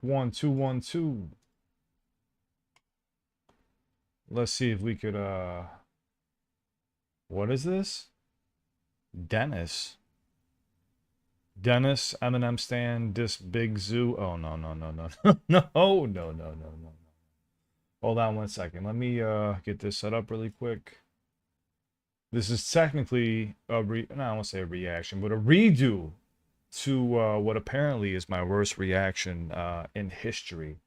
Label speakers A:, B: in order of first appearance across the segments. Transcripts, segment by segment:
A: 1 2 1 2. Let's see if we could what is this? Dennis. Dennis, Eminem Stan, this big zoo. Oh no no no no no no no no no no. Hold on 1 second. Let me get this set up really quick. This is technically a no, I don't want to say a reaction, but a redo to what apparently is my worst reaction in history.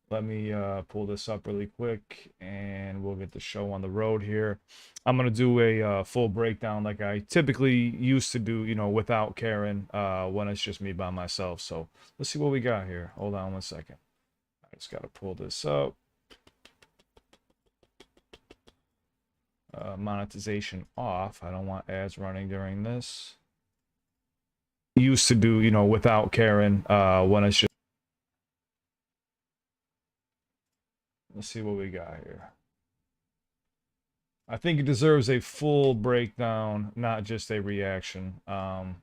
A: Let me pull this up really quick and we'll get the show on the road here. I'm going to do a full breakdown like I typically used to do, without Karen when it's just me by myself. So let's see what we got here. Hold on 1 second. I just got to pull this up. Monetization off. I don't want ads running during this. Used to do, without Karen when it's just. Let's see what we got here. I think it deserves a full breakdown, not just a reaction. And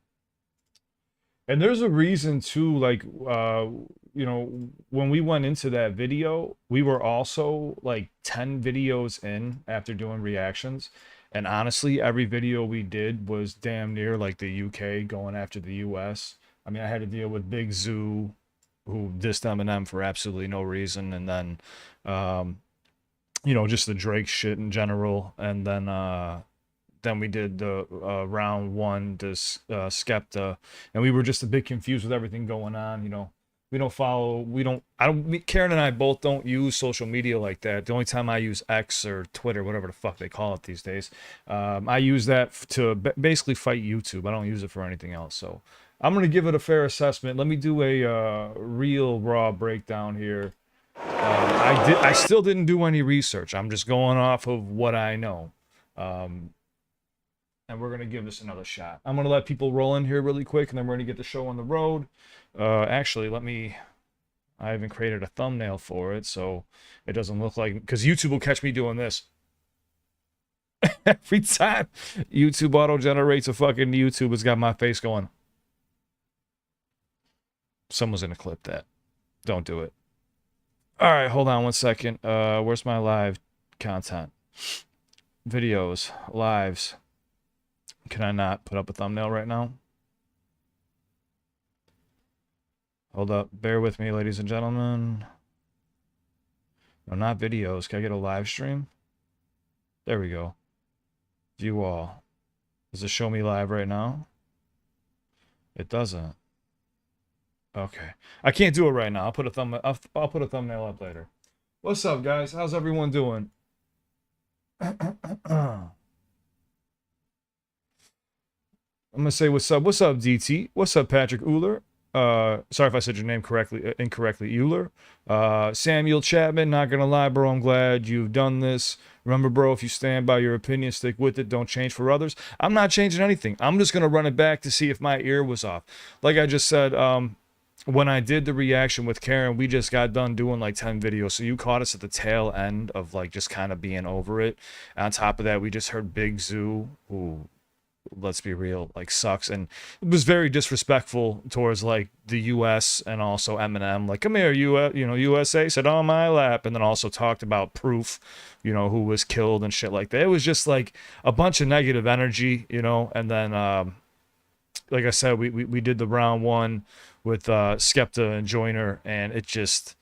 A: there's a reason too, like, when we went into that video, we were also like 10 videos in after doing reactions. And honestly, every video we did was damn near like the UK going after the US. I mean, I had to deal with Big Zoo, who dissed Eminem for absolutely no reason, and then just the Drake shit in general, and then we did the round one, this Skepta, and we were just a bit confused with everything going on. We don't follow, Karen and I both don't use social media like that. The only time I use X or Twitter, whatever the fuck they call it these days, I use that to basically fight YouTube. I don't use it for anything else. So I'm going to give it a fair assessment. Let me do a real raw breakdown here. I still didn't do any research. I'm just going off of what I know. And we're going to give this another shot. I'm going to let people roll in here really quick, and then we're going to get the show on the road. Actually, I even created a thumbnail for it, so it doesn't look like, because YouTube will catch me doing this. Every time YouTube auto-generates a fucking YouTube, it's got my face going. Someone's going to clip that. Don't do it. All right, hold on 1 second. Where's my live content? Videos, lives. Can I not put up a thumbnail right now? Hold up. Bear with me, ladies and gentlemen. No, not videos. Can I get a live stream? There we go. View all. Does it show me live right now? It doesn't. Okay. I can't do it right now. I'll put a thumbnail up later. What's up, guys? How's everyone doing? I'm gonna say what's up. What's up, DT? What's up, Patrick Euler? Sorry if I said your name incorrectly, Euler. Samuel Chapman, not gonna lie, bro, I'm glad you've done this. Remember, bro, if you stand by your opinion, stick with it, don't change for others. I'm not changing anything. I'm just gonna run it back to see if my ear was off. Like I just said, when I did the reaction with Karen, we just got done doing like 10 videos. So you caught us at the tail end of like just kind of being over it. On top of that, we just heard Big Zoo, who, let's be real, like sucks, and it was very disrespectful towards like the US and also Eminem, like, come here, USA, sit on my lap, and then also talked about Proof, who was killed and shit like that. It was just like a bunch of negative energy, and then like I said, we did the round one with Skepta and Joyner, and it just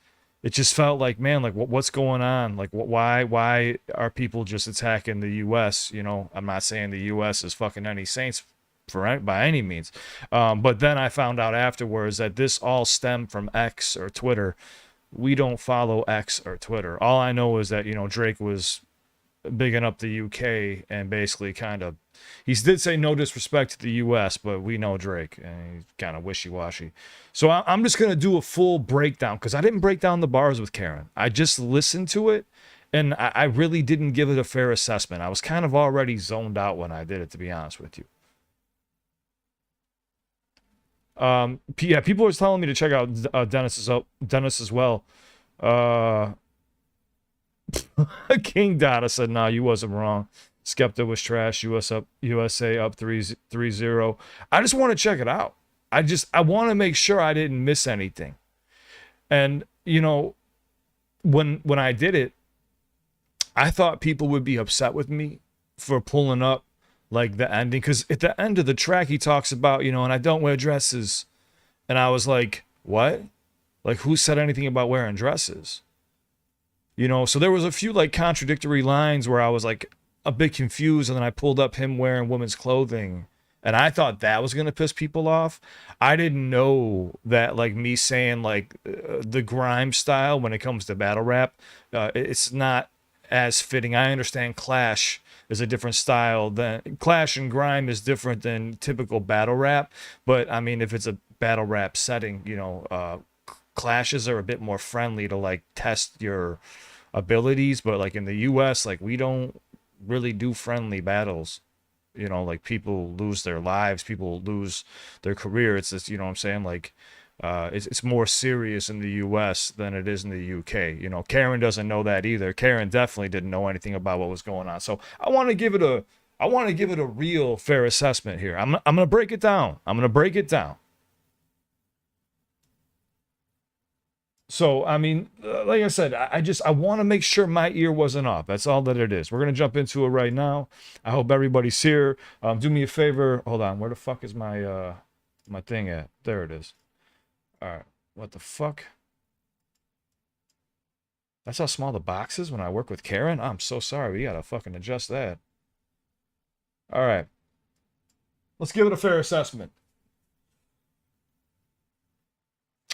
A: felt like, man, like what's going on? Like why are people just attacking the US? I'm not saying the US is fucking any saints by any means. But then I found out afterwards that this all stemmed from X or Twitter. We don't follow X or Twitter. All I know is that, Drake was bigging up the UK and basically he did say no disrespect to the US, but we know Drake and he's kind of wishy-washy. So I'm just going to do a full breakdown, because I didn't break down the bars with Karen. I just listened to it, and I really didn't give it a fair assessment. I was kind of already zoned out when I did it, to be honest with you. Yeah, people are telling me to check out Dennis as well. King Dada said, nah, you wasn't wrong. Skepta was trash. USA up 3-0. I just want to check it out. I want to make sure I didn't miss anything. And when I did it, I thought people would be upset with me for pulling up like the ending, because at the end of the track he talks about, and I don't wear dresses, and I was like, what? Like, who said anything about wearing dresses? So there was a few like contradictory lines where I was like a bit confused, and then I pulled up him wearing women's clothing, and I thought that was gonna piss people off. I didn't know that like me saying like the grime style when it comes to battle rap, it's not as fitting. I understand Clash is a different style than Clash, and grime is different than typical battle rap. But I mean, if it's a battle rap setting, clashes are a bit more friendly to like test your abilities. But like in the US, like we don't really do friendly battles. Like people lose their lives, people lose their career. It's just, what I'm saying? Like it's more serious in the US than it is in the UK. Karen doesn't know that either. Karen definitely didn't know anything about what was going on. So I want to give it a real fair assessment here. I'm going to break it down. So, I mean, like I said, I want to make sure my ear wasn't off. That's all that it is. We're going to jump into it right now. I hope everybody's here. Do me a favor. Hold on. Where the fuck is my thing at? There it is. All right. What the fuck? That's how small the box is when I work with Karen? I'm so sorry. We got to fucking adjust that. All right. Let's give it a fair assessment.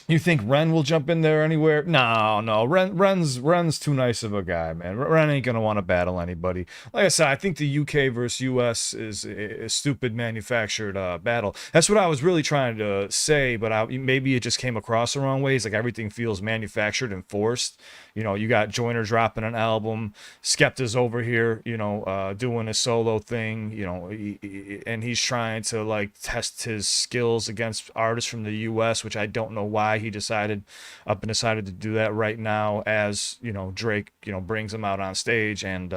A: You think Ren will jump in there anywhere? No. Ren's too nice of a guy, man. Ren ain't gonna want to battle anybody. Like I said, I think the UK versus US is a stupid manufactured battle. That's what I was really trying to say, but maybe it just came across the wrong way. It's like everything feels manufactured and forced. You got Joyner dropping an album, Skepta's over here, doing a solo thing, and he's trying to like test his skills against artists from the US, which I don't know why he decided to do that right now, as Drake brings him out on stage and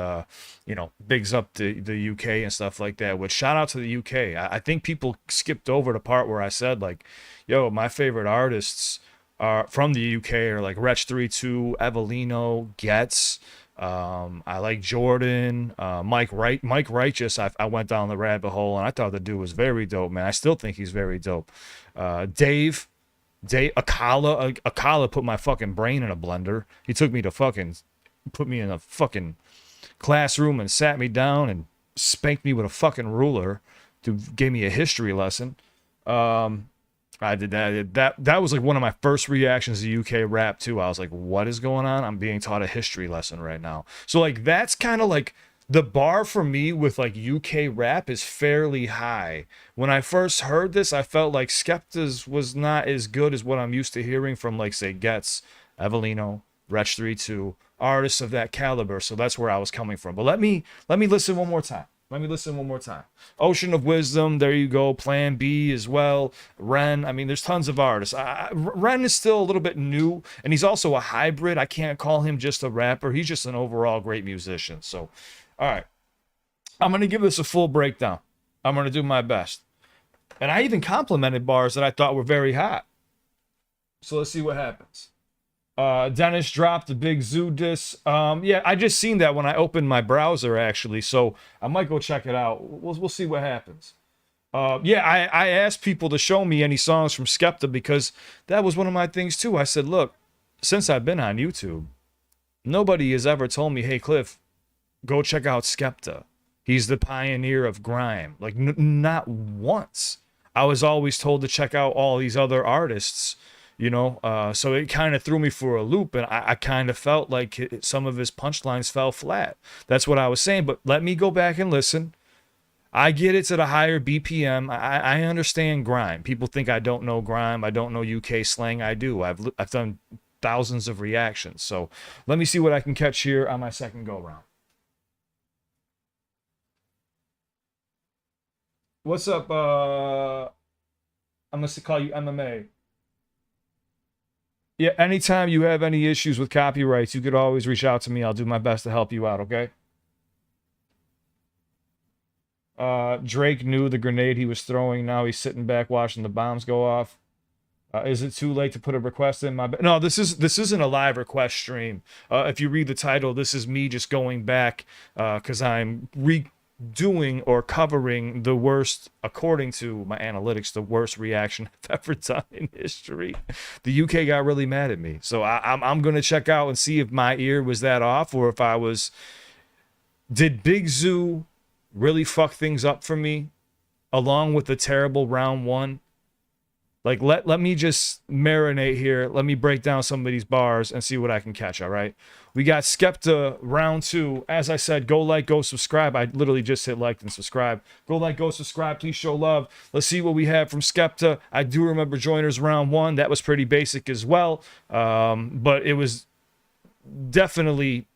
A: bigs up the UK and stuff like that. Which, shout out to the UK. I think people skipped over the part where I said like, yo, my favorite artists are from the UK are like Wretch32, Evelino, Getz. I like Jordan, Mike Righteous. I went down the rabbit hole and I thought the dude was very dope, man. I still think he's very dope. Dave, Akala put my fucking brain in a blender. He took me to put me in a fucking classroom and sat me down and spanked me with a fucking ruler to gave me a history lesson. I did that. That was like one of my first reactions to UK rap too. I was like, what is going on? I'm being taught a history lesson right now. So like that's kind of like the bar for me with like UK rap is fairly high. When I first heard this, I felt like Skepta's was not as good as what I'm used to hearing from like say Getz, Evelino, Wretch32, artists of that caliber. So that's where I was coming from. But let me listen one more time. Ocean of Wisdom, there you go. Plan B as well. Ren, I mean, there's tons of artists. Ren is still a little bit new, and he's also a hybrid. I can't call him just a rapper. He's just an overall great musician. So, all right. I'm going to give this a full breakdown. I'm going to do my best. And I even complimented bars that I thought were very hot. So let's see what happens. Dennis dropped the big Zoo diss. Yeah, I just seen that when I opened my browser actually, so I might go check it out. We'll see what happens. Yeah, I asked people to show me any songs from Skepta because that was one of my things too. I said, look, since I've been on YouTube, nobody has ever told me, hey Cliff, go check out Skepta. He's the pioneer of grime. Like not once. I was always told to check out all these other artists. So it kind of threw me for a loop, and I kind of felt like some of his punchlines fell flat. That's what I was saying, but let me go back and listen. I get it's at a higher BPM. I understand grime. People think I don't know grime. I don't know UK slang. I do. I've done thousands of reactions. So let me see what I can catch here on my second go round. What's up? I'm going to call you MMA. Yeah, anytime you have any issues with copyrights, you could always reach out to me. I'll do my best to help you out, okay? Drake knew the grenade he was throwing. Now he's sitting back watching the bombs go off. Is it too late to put a request in? No, this isn't a live request stream. If you read the title, this is me just going back because I'm redoing or covering the worst, according to my analytics, the worst reaction I've ever done in history. The UK got really mad at me, so I'm gonna check out and see if my ear was that off or if I was. Did Big Zoo really fuck things up for me, along with the terrible round one? Like, let me just marinate here. Let me break down some of these bars and see what I can catch, all right? We got Skepta round 2. As I said, go like, go subscribe. I literally just hit like and subscribe. Go like, go subscribe. Please show love. Let's see what we have from Skepta. I do remember Joyner's round 1. That was pretty basic as well. But it was definitely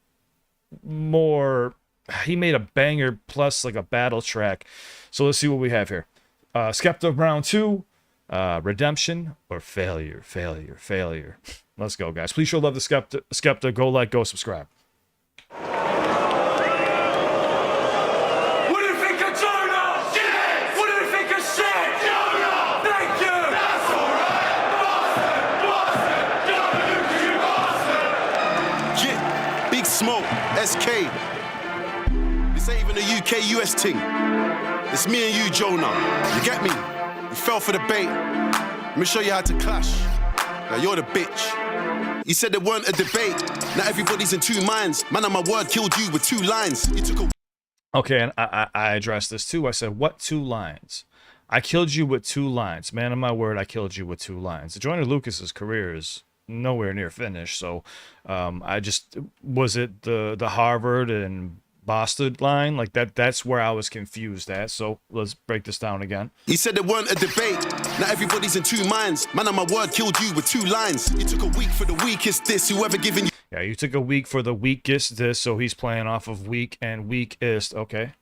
A: more... He made a banger plus like a battle track. So let's see what we have here. Skepta round 2. Redemption or failure, failure, failure. Let's go, guys. Please show love to Skepta. Go like, go subscribe.
B: What do you think of Joyner? Shit! What do you think of shit? Joyner! Thank you! That's alright! Boston! Boston! Joyner, you bastard!
C: Jit, Big Smoke, SK. This ain't even a UK US thing. It's me and you, Joyner. You get me? You fell for the bait. Let me show you how to clash. Now you're the bitch. You said there weren't a debate. Now everybody's in two minds. Man, on my word, killed you with 2 lines. You took a...
A: Okay, and I addressed this too. I said, what 2 lines? I killed you with 2 lines. Man, on my word, I killed you with 2 lines. Joyner Lucas's career is nowhere near finished. So I just... Was it the Harvard and... Boston line, like that's where I was confused at. So let's break this down again.
C: He said there weren't a debate. Now everybody's in 2 minds. Man, on my word, killed you with 2 lines. You took a week for the weakest diss. Whoever giving you...
A: Yeah, you took a week for the weakest diss, so he's playing off of weak and weakest. Okay.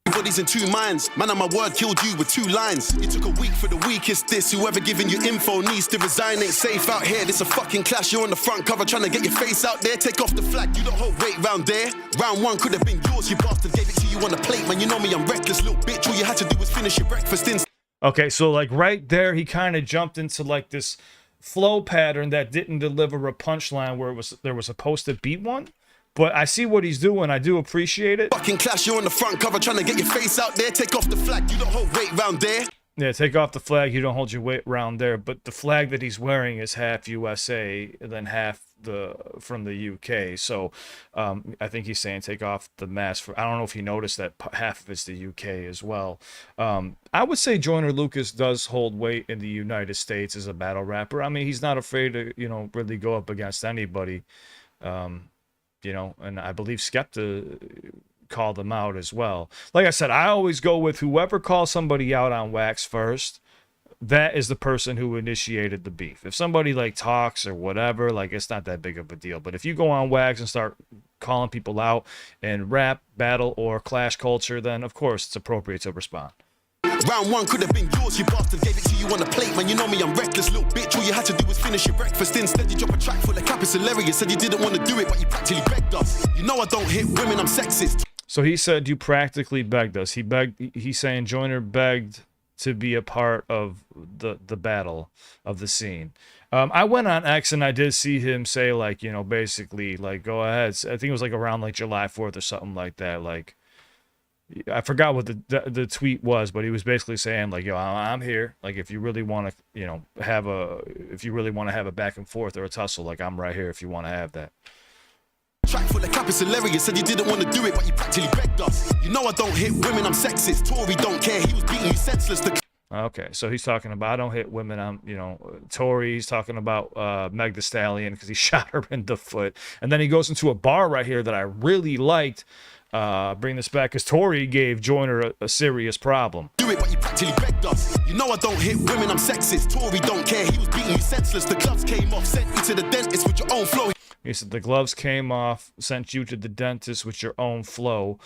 C: Everybody's in 2 minds. Man, on my word, killed you with 2 lines. You took a week for the weakest diss. Whoever giving you info needs to resign. Ain't safe out here. This a fucking clash. You're on the front cover trying to get your face out there. Take off the flag. You don't hold weight round there. Round 1 could have been yours. You bastard gave it to you on the plate. Man, you know me, I'm reckless, little bitch. All you had to do was finish your breakfast in...
A: Okay, so like right there, he kind of jumped into like this flow pattern that didn't deliver a punchline where there was supposed to be one. But I see what he's doing. I do appreciate it.
C: Fucking clash, you're on the front cover trying to get your face out there. Take off the flag, you don't hold weight round there.
A: Yeah, take off the flag. You don't hold your weight around there. But the flag that he's wearing is half USA and then half from the UK. So I think he's saying take off the mask. I don't know if you noticed that half of it's the UK as well. I would say Joyner Lucas does hold weight in the United States as a battle rapper. I mean, he's not afraid to, really go up against anybody. And I believe Skepta called him out as well. Like I said, I always go with whoever calls somebody out on wax first. That is the person who initiated the beef. If somebody like talks or whatever, like it's not that big of a deal. But if you go on wax and start calling people out in rap, battle, or clash culture, then of course it's appropriate to respond.
C: Round 1 could have been yours, you bastard gave it to you on the plate. Man, you know me, I'm reckless, little bitch. All you had to do was finish your breakfast. Instead, you drop a track full of cap. It's hilarious. Said you didn't want to do it, but you practically begged us. You know I don't hit women, I'm sexist.
A: So he said you practically begged us. He's saying Joyner begged to be a part of the battle of the scene. I went on X and I did see him say like, basically like, go ahead. I think it was like around like July 4th or something like that. Like, I forgot what the tweet was, but he was basically saying like, yo, I'm here. Like, if you really want to, have a back and forth or a tussle, like I'm right here if you want to have that.
C: Track full of cap, it's hilarious. Said you didn't want to do it, but you practically begged us. You know I don't hit women, I'm sexist. Tory don't care, he was beating you senseless.
A: Okay, so he's talking about I don't hit women. I'm, Tory. He's talking about Meg Thee Stallion because he shot her in the foot, and then he goes into a bar right here that I really liked. Bring this back because Tory gave Joyner a serious problem.
C: Do it, but you practically begged us. You know I don't hit women, I'm sexist. Tory don't care, he was beating you senseless. The gloves came off, sent you to the dentist with your own flow.
A: He said the gloves came off, sent you to the dentist with your own flow.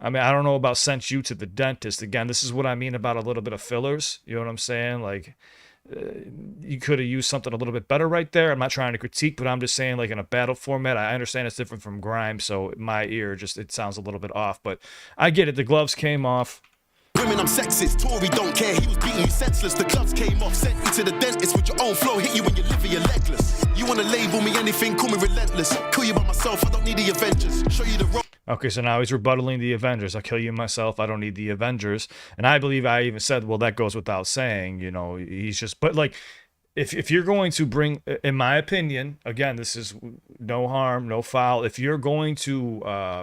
A: I mean, I don't know about sent you to the dentist. Again, this is what I mean about a little bit of fillers. You know what I'm saying? Like, you could have used something a little bit better right there. I'm not trying to critique, but I'm just saying, like, in a battle format, I understand it's different from grime, so my ear it sounds a little bit off, but I get it. The gloves came off.
C: women, I'm sexist. Tory don't care, he was beating you senseless. The gloves came off, sent you to the dentist with your own flow. Hit you when you're living, you're legless. You wanna label me anything, call me relentless. Kill you by myself, I don't need the Avengers. Show you the road.
A: Okay, so now he's rebuttaling the Avengers. I'll kill you myself. I don't need the Avengers. And I believe I even said, well, that goes without saying. You know, he's just, but like, if you're going to bring, in my opinion, again, this is no harm, no foul. If you're going to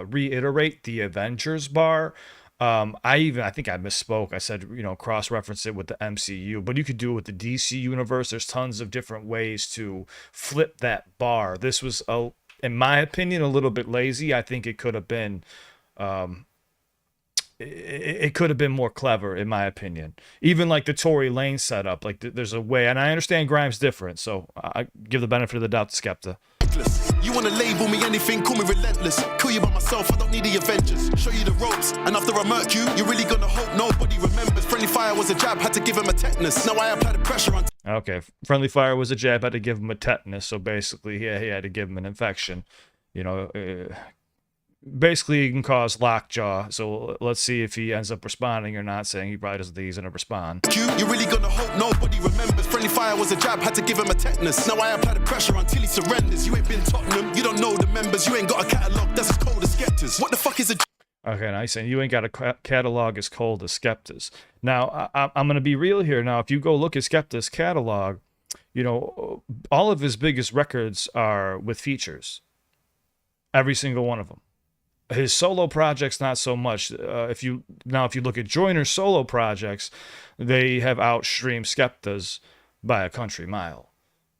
A: reiterate the Avengers bar, I think I misspoke. I said, you know, cross-reference it with the MCU, but you could do it with the DC universe. There's tons of different ways to flip that bar. This was, in my opinion, a little bit lazy. I think it could have been, it could have been more clever, in my opinion. Even like the Tory Lane setup, like there's a way, and I understand Grimes different, so I give the benefit of the doubt to Skepta.
C: You wanna label me anything, call me relentless. Kill you by myself, I don't need the Avengers. Show you the ropes, and after I murk you, you're really gonna hope nobody remembers. Friendly fire was a jab, had to give him a tetanus. Now I apply the pressure on.
A: Okay, friendly fire was a jab, had to give him a tetanus, so basically, yeah, he had to give him an infection. You know, basically, he can cause lockjaw, so let's see if he ends up responding or not, saying he probably doesn't think he's gonna respond.
C: You're really gonna hope nobody remembers. Friendly fire was a jab, had to give him a tetanus. Now I apply the pressure until he surrenders. You ain't been Tottenham, you don't know the members. You ain't got a catalogue that's as cold as Skepta's. What the fuck is a...
A: Okay, now he's saying you ain't got a catalog as cold as Skepta's. Now, I'm going to be real here. Now, if you go look at Skepta's catalog, you know, all of his biggest records are with features. Every single one of them. His solo projects, not so much. If you look at Joyner's solo projects, they have outstreamed Skepta's by a country mile.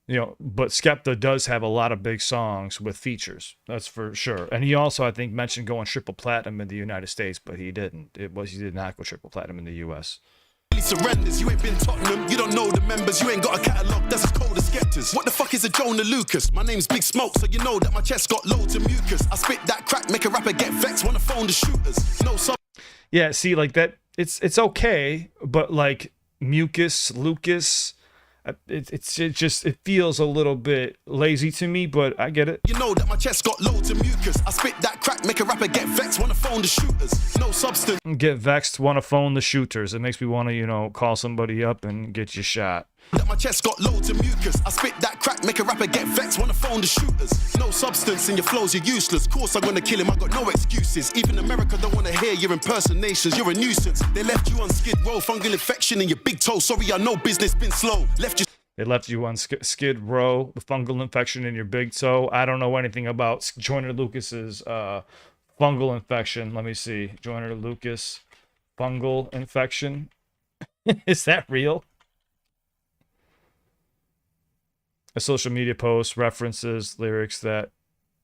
A: You know, but Skepta does have a lot of big songs with features. That's for sure. And he also, I think, mentioned going triple platinum in the United States, but he didn't. He did not go triple platinum in the US.
C: Surrenders, you ain't been Tottenham, you don't know the members, you ain't got a catalogue that's as cold as Skepta's. What the fuck is a Joyner Lucas? My name's Big Smoke, so you know that my chest got loads of mucus. I spit that crack, make a rapper get vexed, wanna phone the shooters. No sub.
A: Yeah, see, like that, it's okay, but like mucus, Lucas, it feels a little bit lazy to me, but I get it.
C: You know that my chest got loads of mucus. I spit that crack, make a rapper get vexed, wanna phone the shooters. No substance.
A: Get vexed, want to phone the shooters. It makes me want to, you know, call somebody up and get you shot.
C: That my chest got loads of mucus. I spit that crack, make a rapper get vexed, wanna phone the shooters. No substance in your flows, you're useless. Course I'm gonna kill him, I got no excuses. Even America don't wanna hear your impersonations. You're a nuisance. They left you on Skid Row, fungal infection in your big toe. Sorry, I know business been slow.
A: They left you on Skid Row, the fungal infection in your big toe. I don't know anything about Joyner Lucas's fungal infection. Let me see. Joyner Lucas fungal infection. Is that real? A social media post references lyrics that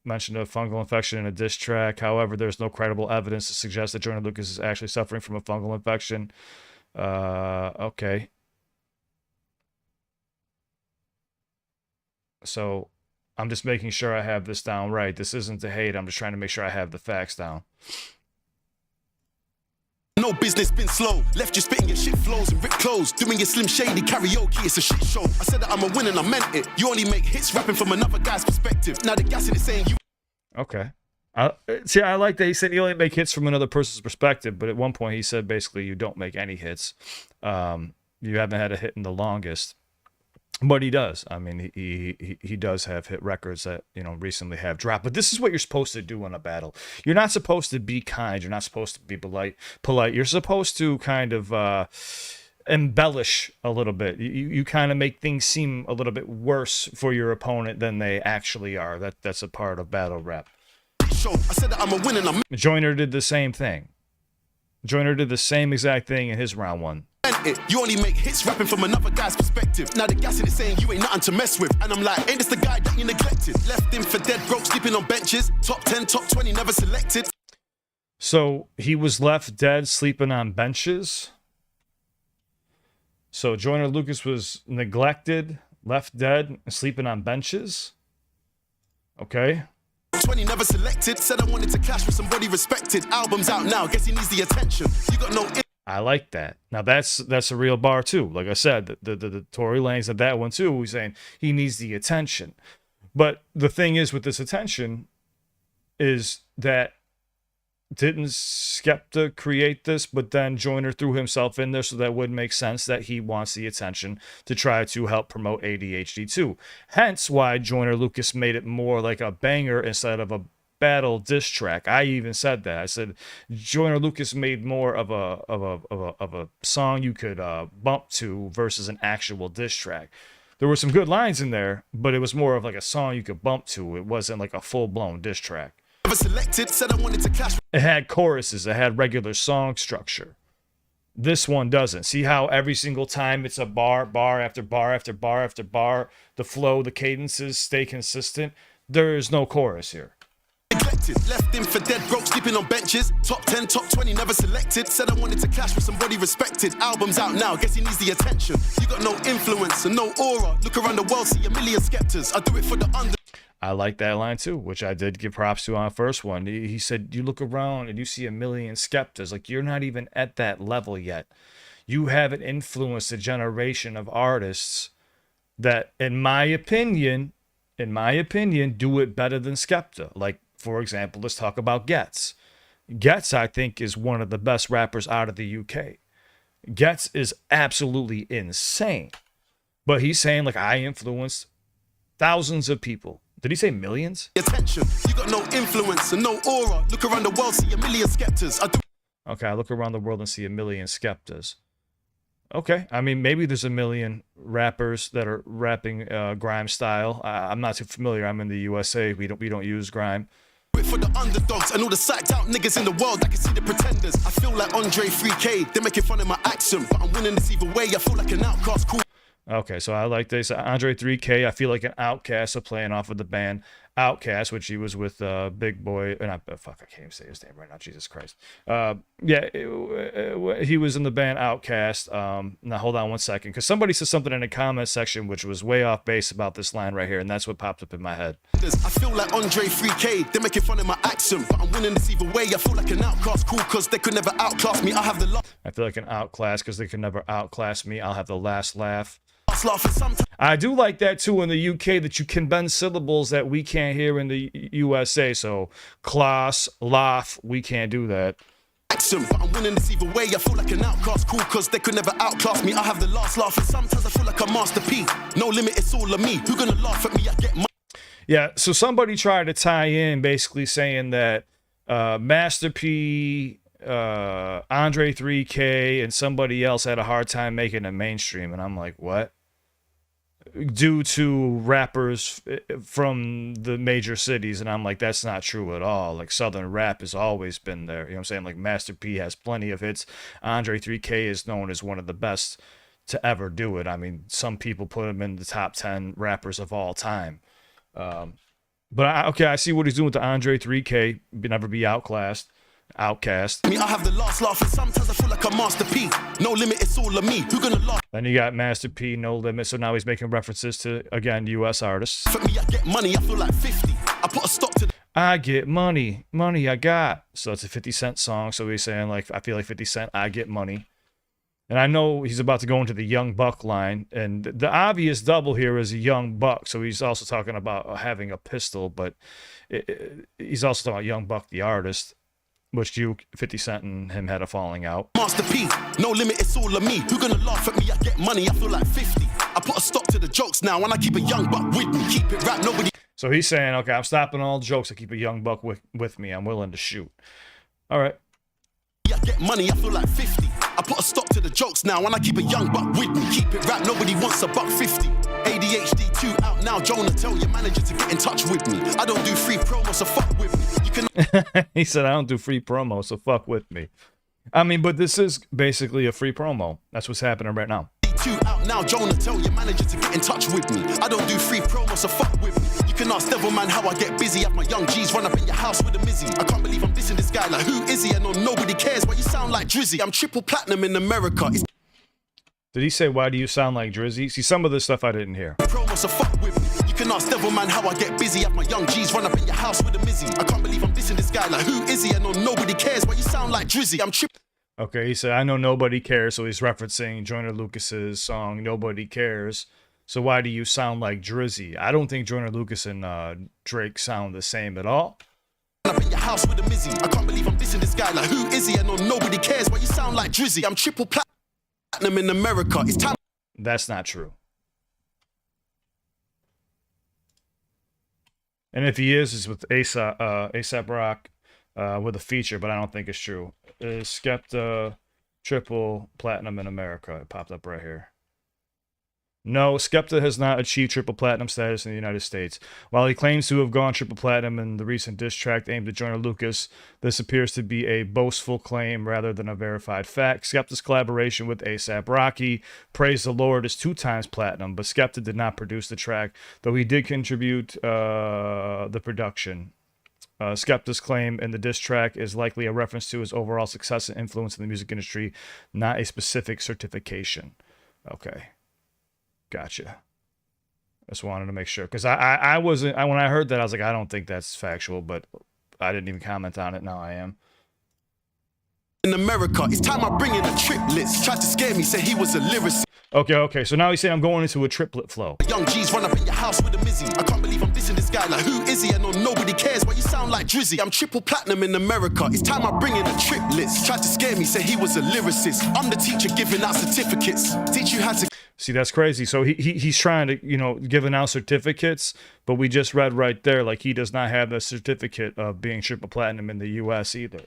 A: mention a fungal infection in a diss track. However, there's no credible evidence to suggest that Joyner Lucas is actually suffering from a fungal infection. Okay. So I'm just making sure I have this down right. This isn't to hate. I'm just trying to make sure I have the facts down.
C: No business been slow. Left you spitting your shit flows and rip clothes. Doing your Slim Shady karaoke, it's a shit show. I said that I'm a winner and I meant it. You only make hits rapping from another guy's perspective. Now the gas in it saying you...
A: Okay. See, I like that he said you only make hits from another person's perspective, but at one point he said basically you don't make any hits. You haven't had a hit in the longest. But he does. I mean, he does have hit records that, you know, recently have dropped. But this is what you're supposed to do in a battle. You're not supposed to be kind. You're not supposed to be polite. You're supposed to kind of embellish a little bit. You kind of make things seem a little bit worse for your opponent than they actually are. That's a part of battle rap.
C: I said that I'm a winner and I
A: Joyner did the same thing. Joyner did the same exact thing in his round one.
C: it. You only make hits rapping from another guy's perspective. Now the gas in it saying you ain't nothing to mess with. And I'm like, ain't this the guy that you neglected? Left him for dead broke, sleeping on benches. Top 10, top 20, never selected.
A: So he was left dead, sleeping on benches. So Joyner Lucas was neglected, left dead, sleeping on benches. Okay.
C: 20 never selected. Said I wanted to clash with somebody respected. Album's out now, guess he needs the attention. You got no...
A: I like that. Now that's a real bar too. Like I said, the Tory Lanez had that one too. He's saying he needs the attention. But the thing is with this attention is that didn't Skepta create this, but then Joyner threw himself in there, so that would make sense that he wants the attention to try to help promote ADHD too. Hence why Joyner Lucas made it more like a banger instead of a battle diss track. I even said that. I said Joyner Lucas made more of a song you could bump to versus an actual diss track. There were some good lines in there, but it was more of like a song you could bump to. It wasn't like a full-blown diss track.
C: Selected, said I wanted to clash.
A: It had choruses. It had regular song structure. This one doesn't. See how every single time it's a bar after bar after bar after bar, the flow, the cadences stay consistent. There is no chorus here.
C: Neglected, left him for dead, broke, sleeping on benches. Top 10, top 20, never selected. Said I wanted to clash with somebody respected. Album's out now, guess he needs the attention. You got no influence and no aura. Look around the world, see a million Skeptas. I do it for the under.
A: I like that line too, which I did give props to on the first one. He said, you look around and you see a million Skeptas. Like, you're not even at that level yet. You haven't influenced a generation of artists that, in my opinion, do it better than Skepta. Like, for example, let's talk about Getz. Getz, I think, is one of the best rappers out of the UK. Getz is absolutely insane. But he's saying, like, I influenced thousands of people. Did he say millions?
C: Attention, you got no influence and no aura. Look around the world, see a million Skeptas.
A: Okay, I look around the world and see a million Skeptas. Okay, I mean, maybe there's a million rappers that are rapping grime style. I'm not too familiar. I'm in the USA. We don't use grime.
C: For the underdogs and all the psyched out niggas in the world, I can see the pretenders. I feel like Andre 3K. They're making fun of my accent, but I'm winning this either way. I feel like an outcast. Cool.
A: Okay, so I like this. Andre 3K, I feel like an Outcast, so playing off of the band Outcast, which he was with Big Boy. I can't even say his name right now. Jesus Christ. He was in the band Outcast. Now, hold on one second, because somebody said something in the comment section which was way off base about this line right here, and that's what popped up in my head.
C: I feel like Andre 3K. They're making fun of my accent, but I'm winning this either way. I feel like an outcast. Cool, because they could never outclass me. I have the
A: I feel like an outclass because they can never outclass me. I'll have the last laugh. I do like that too in the UK, that you can bend syllables that we can't hear in the USA. So class, laugh, we can't do that.
C: But I'm winning this either way. I feel like an outcast. Cool, because they could never outclass me. I have the last laugh, and sometimes I feel like a masterpiece. No limit, it's all of me. Who gonna laugh at me? I get my.
A: Yeah, so somebody tried to tie in basically saying that Master P, Andre 3K, and somebody else had a hard time making it mainstream. And I'm like, what? Due to rappers from the major cities. And I'm like, that's not true at all. Like, Southern rap has always been there. You know what I'm saying? Like, Master P has plenty of hits. Andre 3K is known as one of the best to ever do it. I mean, some people put him in the top 10 rappers of all time. But I see what he's doing with the Andre 3K. Never be outclassed. Outcast.
C: I have the last laugh, and sometimes I feel like a masterpiece. No limit, it's all of me. Who gonna laugh?
A: Then you got Master P, No Limit. So now he's making references to, again, US artists.
C: For me, I get money. I feel like 50. I put a stop to.
A: I get money, money I got. So it's a 50 Cent song. So he's saying, like, I feel like 50 Cent, I get money. And I know he's about to go into the Young Buck line. And the obvious double here is a Young Buck. So he's also talking about having a pistol. But he's also talking about Young Buck, the artist, which 50 Cent and him had a falling out.
C: Masterpiece, no limit, it's all of me. Who gonna laugh at me? I get money, I feel like 50. I put a stop to the jokes now, and I keep a Young Buck with me. Keep it rap, nobody.
A: So he's saying, okay, I'm stopping all the jokes. I keep a Young Buck with me. I'm willing to shoot. All right.
C: I get money, I feel like 50. I put a stop to the jokes now, and I keep a Young Buck with me. Keep it rap, nobody wants a $1.50. ADHD 2 out now, Joyner, tell your manager to get in touch with me. I don't do free promos, so fuck with me. You can.
A: He said, I don't do free promos, so fuck with me. I mean, but this is basically a free promo. That's what's happening right now.
C: 2 out now, Joyner, tell your manager to get in touch with me. I don't do free promos, so fuck with me. You can ask Devilman how I get busy. Have my young G's run up in your house with a Mizzy. I can't believe I'm dissing this guy. Like, who is he? I know nobody cares, but you sound like Drizzy. I'm triple platinum in America.
A: Did he say, why do you sound like Drizzy? See, some of this stuff I didn't hear.
C: Promo, so fuck with me. You can ask Devilman how I get busy. Have my young G's run up in your house with a Mizzy. I can't believe I'm dissing this guy. Like, who is he? I know nobody cares, but you sound like Drizzy. I'm triple.
A: Okay, he said, I know nobody cares, so he's referencing Joyner Lucas's song, Nobody Cares. So why do you sound like Drizzy? I don't think Joyner Lucas and Drake sound the same at all.
C: Up in your house with a Mizzy. I can't believe I'm dissing this guy. Like, who is he? I know nobody cares. Why you sound like Drizzy? I'm triple platinum in America. It's time.
A: That's not true. And if he is with ASAP Rock with a feature, but I don't think it's true. Is Skepta triple platinum in America? It popped up right here. No, Skepta has not achieved triple platinum status in the United States. While he claims to have gone triple platinum in the recent diss track aimed at Joyner Lucas, this appears to be a boastful claim rather than a verified fact. Skepta's collaboration with A$AP Rocky, Praise the Lord, is 2 times platinum, but Skepta did not produce the track, though he did contribute the production. Skepta's claim in the diss track is likely a reference to his overall success and influence in the music industry, not a specific certification. Okay. Gotcha. Just wanted to make sure, because I wasn't, when I heard that, I was like, I don't think that's factual, but I didn't even comment on it. Now I am.
C: In America, it's time I bring in a triplets. Tried to scare me, say he was a lyricist.
A: Okay. So now he's saying I'm going into a triplet flow.
C: Young G's run up in your house with a Mizzy. I can't believe I'm dissing this guy. Like, who is he? I know nobody cares. Why you sound like Drizzy? I'm triple platinum in America. It's time I bring in a triplets. Tried to scare me, say he was a lyricist. I'm the teacher giving out certificates. Teach you how to.
A: See, that's crazy. So he's trying to, giving out certificates, but we just read right there, like, he does not have the certificate of being triple platinum in the U.S. either.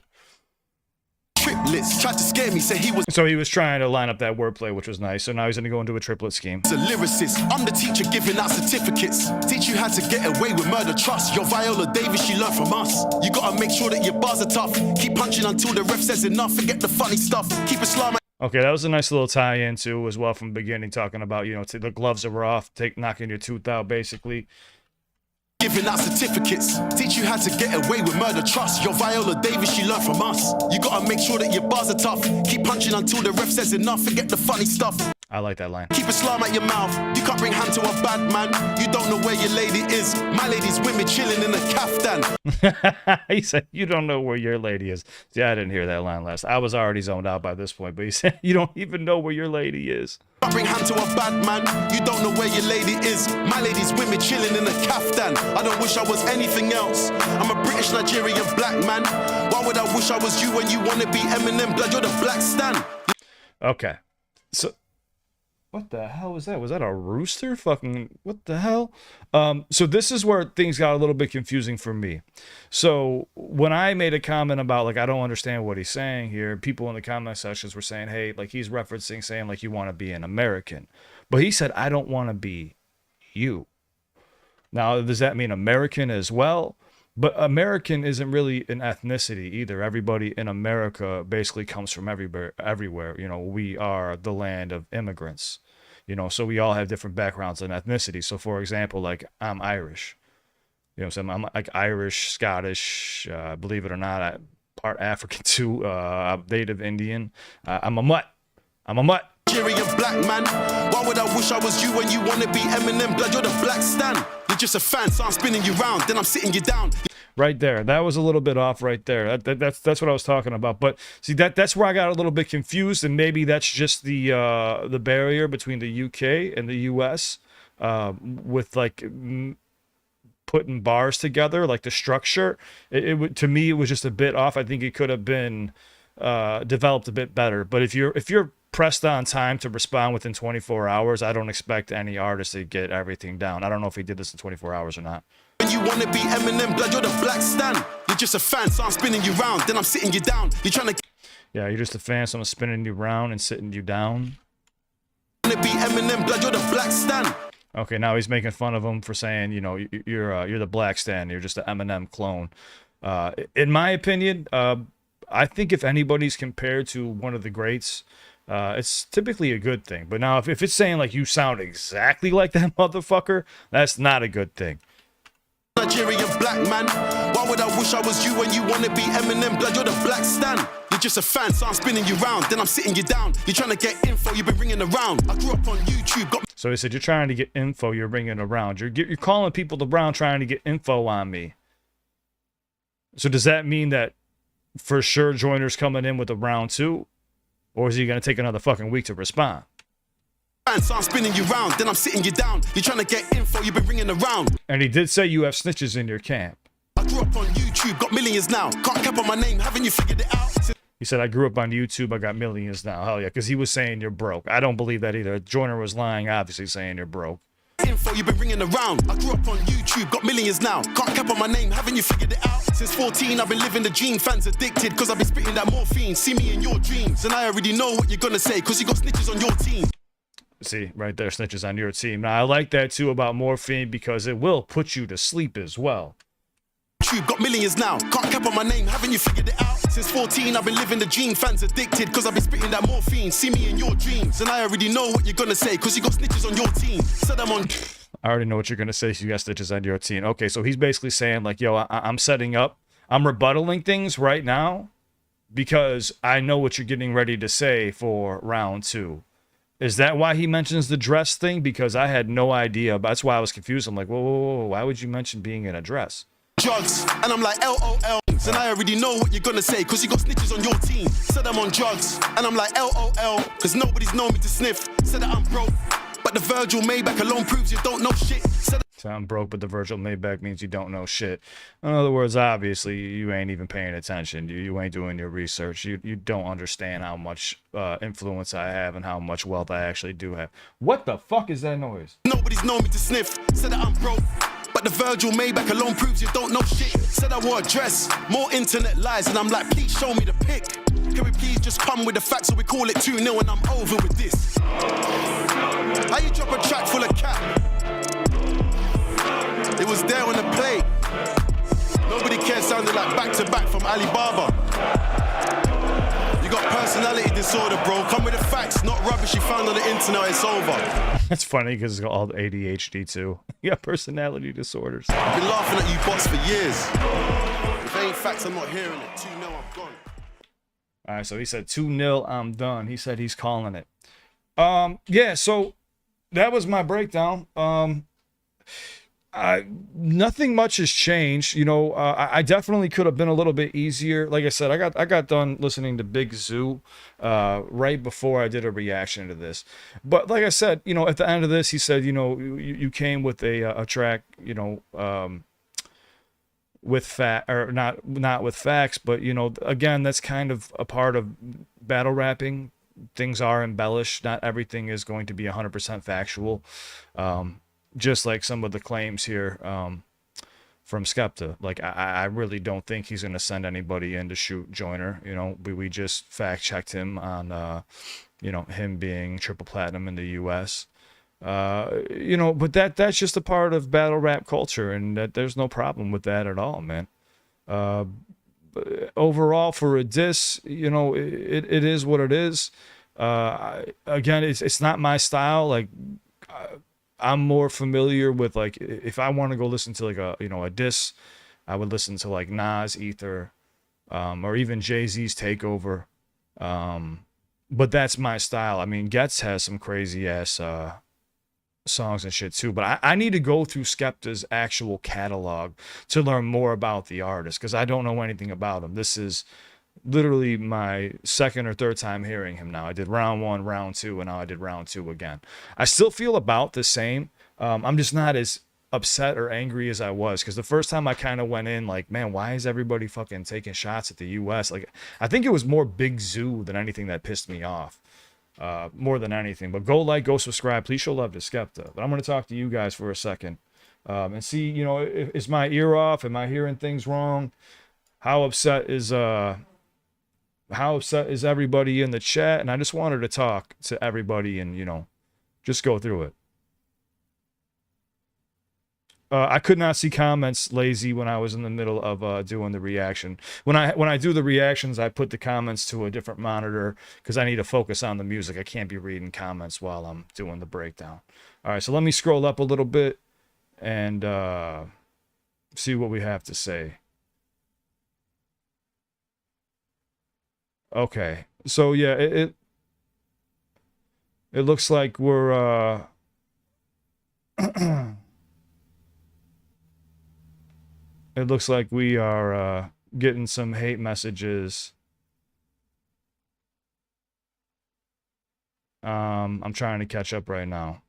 C: Triplets tried to scare me, say he was.
A: So he was trying to line up that wordplay, which was nice. So now he's going to go into a triplet scheme.
C: A lyricist. I'm the teacher giving out certificates. Teach you how to get away with murder. Trust your Viola Davis, she learned from us. You gotta make sure that your bars are tough. Keep punching until the ref says enough. Forget the funny stuff. Keep Islam.
A: Okay, that was a nice little tie-in too, as well, from the beginning, talking about, the gloves that were off, knocking your tooth out, basically.
C: Giving out certificates. Teach you how to get away with murder. Trust your Viola Davis, she learned from us. You gotta make sure that your bars are tough. Keep punching until the ref says enough. Forget the funny stuff.
A: I like that line.
C: Keep Islam at your mouth. You can't bring hand to a bad man. You don't know where your lady is. My lady's with me chilling in a kaftan.
A: He said, you don't know where your lady is. See, I didn't hear that line last. I was already zoned out by this point, but he said, you don't even know where your lady is.
C: Can't bring hand to a bad man. You don't know where your lady is. My lady's with me chilling in a kaftan. I don't wish I was anything else. I'm a British Nigerian black man. Why would I wish I was you when you wanna be Eminem? Blood, you're the black stan.
A: Okay. So what the hell was that? Was that a rooster? Fucking, what the hell? So this is where things got a little bit confusing for me. So when I made a comment about, like, I don't understand what he's saying here, people in the comment sections were saying, hey, like, he's referencing saying, like, you want to be an American. But he said, I don't want to be you. Now, does that mean American as well? But American isn't really an ethnicity either. Everybody in America basically comes from everywhere. We are the land of immigrants. So we all have different backgrounds and ethnicity. So, for example, like, I'm Irish. So I'm like Irish, Scottish, believe it or not, I'm part African too. I'm Native Indian. I'm a mutt.
C: Nigerian black man. Why would I wish I was you when you wanna be Eminem? Blood, you're the black stan. You're just a fan, so I'm spinning you round, then I'm sitting you down.
A: Right there. That was a little bit off right there. That's what I was talking about. But see, that's where I got a little bit confused, and maybe that's just the barrier between the UK and the US, with, like, putting bars together, like the structure. To me, it was just a bit off. I think it could have been developed a bit better. But if you're pressed on time to respond within 24 hours, I don't expect any artist to get everything down. I don't know if he did this in 24 hours or not.
C: When you wanna be Eminem, blood, you're the black stan. You're just a fan, so I'm spinning you round, then I'm sitting you down. You're trying to.
A: Yeah, you're just a fan, so I'm spinning you round and sitting you down.
C: Wanna be Eminem, blood, you're the black stan.
A: Okay, now he's making fun of him for saying, you're the black stan. You're just an Eminem clone. In my opinion, I think if anybody's compared to one of the greats, it's typically a good thing. But now, if it's saying, like, you sound exactly like that motherfucker, that's not a good thing.
C: Nigerian black man. Why would I wish I was you when you wanna be Eminem? Blood, you're the black stan. You're just a fan, so I'm spinning you round, then I'm sitting you down. You're trying to get info, you've been ringing around. I grew up on YouTube.
A: So he said, you're trying to get info, you're ringing around. You're calling people around trying to get info on me. So does that mean that for sure Joyner's coming in with a round 2? Or is he going to take another fucking week to respond?
C: So I'm spinning you round, then I'm sitting you down. You're trying to get info, you've been ringing around.
A: And he did say you have snitches in your camp.
C: I grew up on YouTube. YouTube, got millions now. Can't cap on my name, haven't you figured it out?
A: He said, I grew up on YouTube, I got millions now. Hell yeah, because he was saying you're broke. I don't believe that either. Joyner was lying, obviously saying you're broke.
C: Info you've been ringing around. I grew up on YouTube, got millions now. Can't cap on my name, haven't you figured it out? Since 14, I've been living the dream. Fans addicted, cause I've been spitting that morphine. See me in your dreams, and I already know what you're gonna say, cause you got snitches on your team.
A: See, right there, snitches on your team. Now, I like that too about morphine because it will put you to sleep as well.
C: YouTube, got millions now. Can't cap on my name, haven't you figured it out? Since 14, I've been living the dream. Fans addicted, cause I've been spitting that morphine. See me in your dreams, and I already know what you're gonna say, cause you got snitches on your team. Said I'm on.
A: I already know what you're going to say. So you got snitches on your team. Okay, so he's basically saying, like, yo, I'm setting up. I'm rebuttaling things right now because I know what you're getting ready to say for round 2. Is that why he mentions the dress thing? Because I had no idea. That's why I was confused. I'm like, whoa, why would you mention being in a dress?
C: Drugs, and I'm like LOL, and I already know what you're gonna say, cause you got snitches on your team. Said I'm on drugs, and I'm like LOL, cause nobody's known me to sniff. Said that I'm broke, but the Virgil Maybach alone proves you don't know shit. Said
A: I'm broke, but the Virgil Maybach means you don't know shit. In other words, obviously, you ain't even paying attention. You ain't doing your research. You don't understand how much influence I have and how much wealth I actually do have. What the fuck is that noise?
C: nobody's known me to sniff. Said that I'm broke, but the Virgil Maybach alone proves you don't know shit. Said I wore a dress, more internet lies, and I'm like, please show me the pic. Can we please just come with the facts so we call it 2-0 and I'm over with this? How you drop a track full of cap? It was there on the plate. Nobody cares, sounded like back to back from Alibaba. You got personality disorder, bro. Come with the facts, not rubbish you found on the internet, it's over.
A: That's funny because it's got all the ADHD too. You got personality disorders.
C: I've been laughing at you bots for years. If it ain't facts, I'm not hearing it. 2-0, I'm gone.
A: All right, so he said 2-0, I'm done. He said he's calling it. Yeah, so that was my breakdown. Nothing much has changed. You know, I definitely could have been a little bit easier. Like I said, I got done listening to Big Zoo right before I did a reaction to this. But like I said, you know, at the end of this, he said, you know, you came with a track, you know, with fact or not with facts, but you know, again, that's kind of a part of battle rapping. Things are embellished. Not everything is going to be 100% factual. Just like some of the claims here from Skepta. Like, I really don't think he's going to send anybody in to shoot Joyner. You know, we just fact-checked him on, you know, him being triple platinum in the U.S. You know, but that's just a part of battle rap culture, and that there's no problem with that at all, man. Overall, for a diss, you know, it is what it is. Again, it's not my style. Like, I'm more familiar with, like, if I want to go listen to like a diss, I would listen to like Nas, Ether, or even Jay-Z's Takeover. But that's my style. I mean, Getz has some crazy ass songs and shit too, but I need to go through Skepta's actual catalog to learn more about the artist, because I don't know anything about him. This is literally my second or third time hearing him now. I did round 1, round 2, and now I did round 2 again. I still feel about the same. I'm just not as upset or angry as I was, because the first time I kind of went in like, man, why is everybody fucking taking shots at the US? Like, I think it was more Big Zoo than anything that pissed me off. More than anything. But go like, go subscribe. Please show love to Skepta. But I'm going to talk to you guys for a second and see, you know, is my ear off? Am I hearing things wrong? How upset is everybody in the chat? And I just wanted to talk to everybody and, you know, just go through it. I could not see comments, lazy, when I was in the middle of doing the reaction. When I do the reactions, I put the comments to a different monitor because I need to focus on the music. I can't be reading comments while I'm doing the breakdown. All right, so let me scroll up a little bit and see what we have to say. Okay, so yeah, it looks like we're it looks like we are getting some hate messages. I'm trying to catch up right now.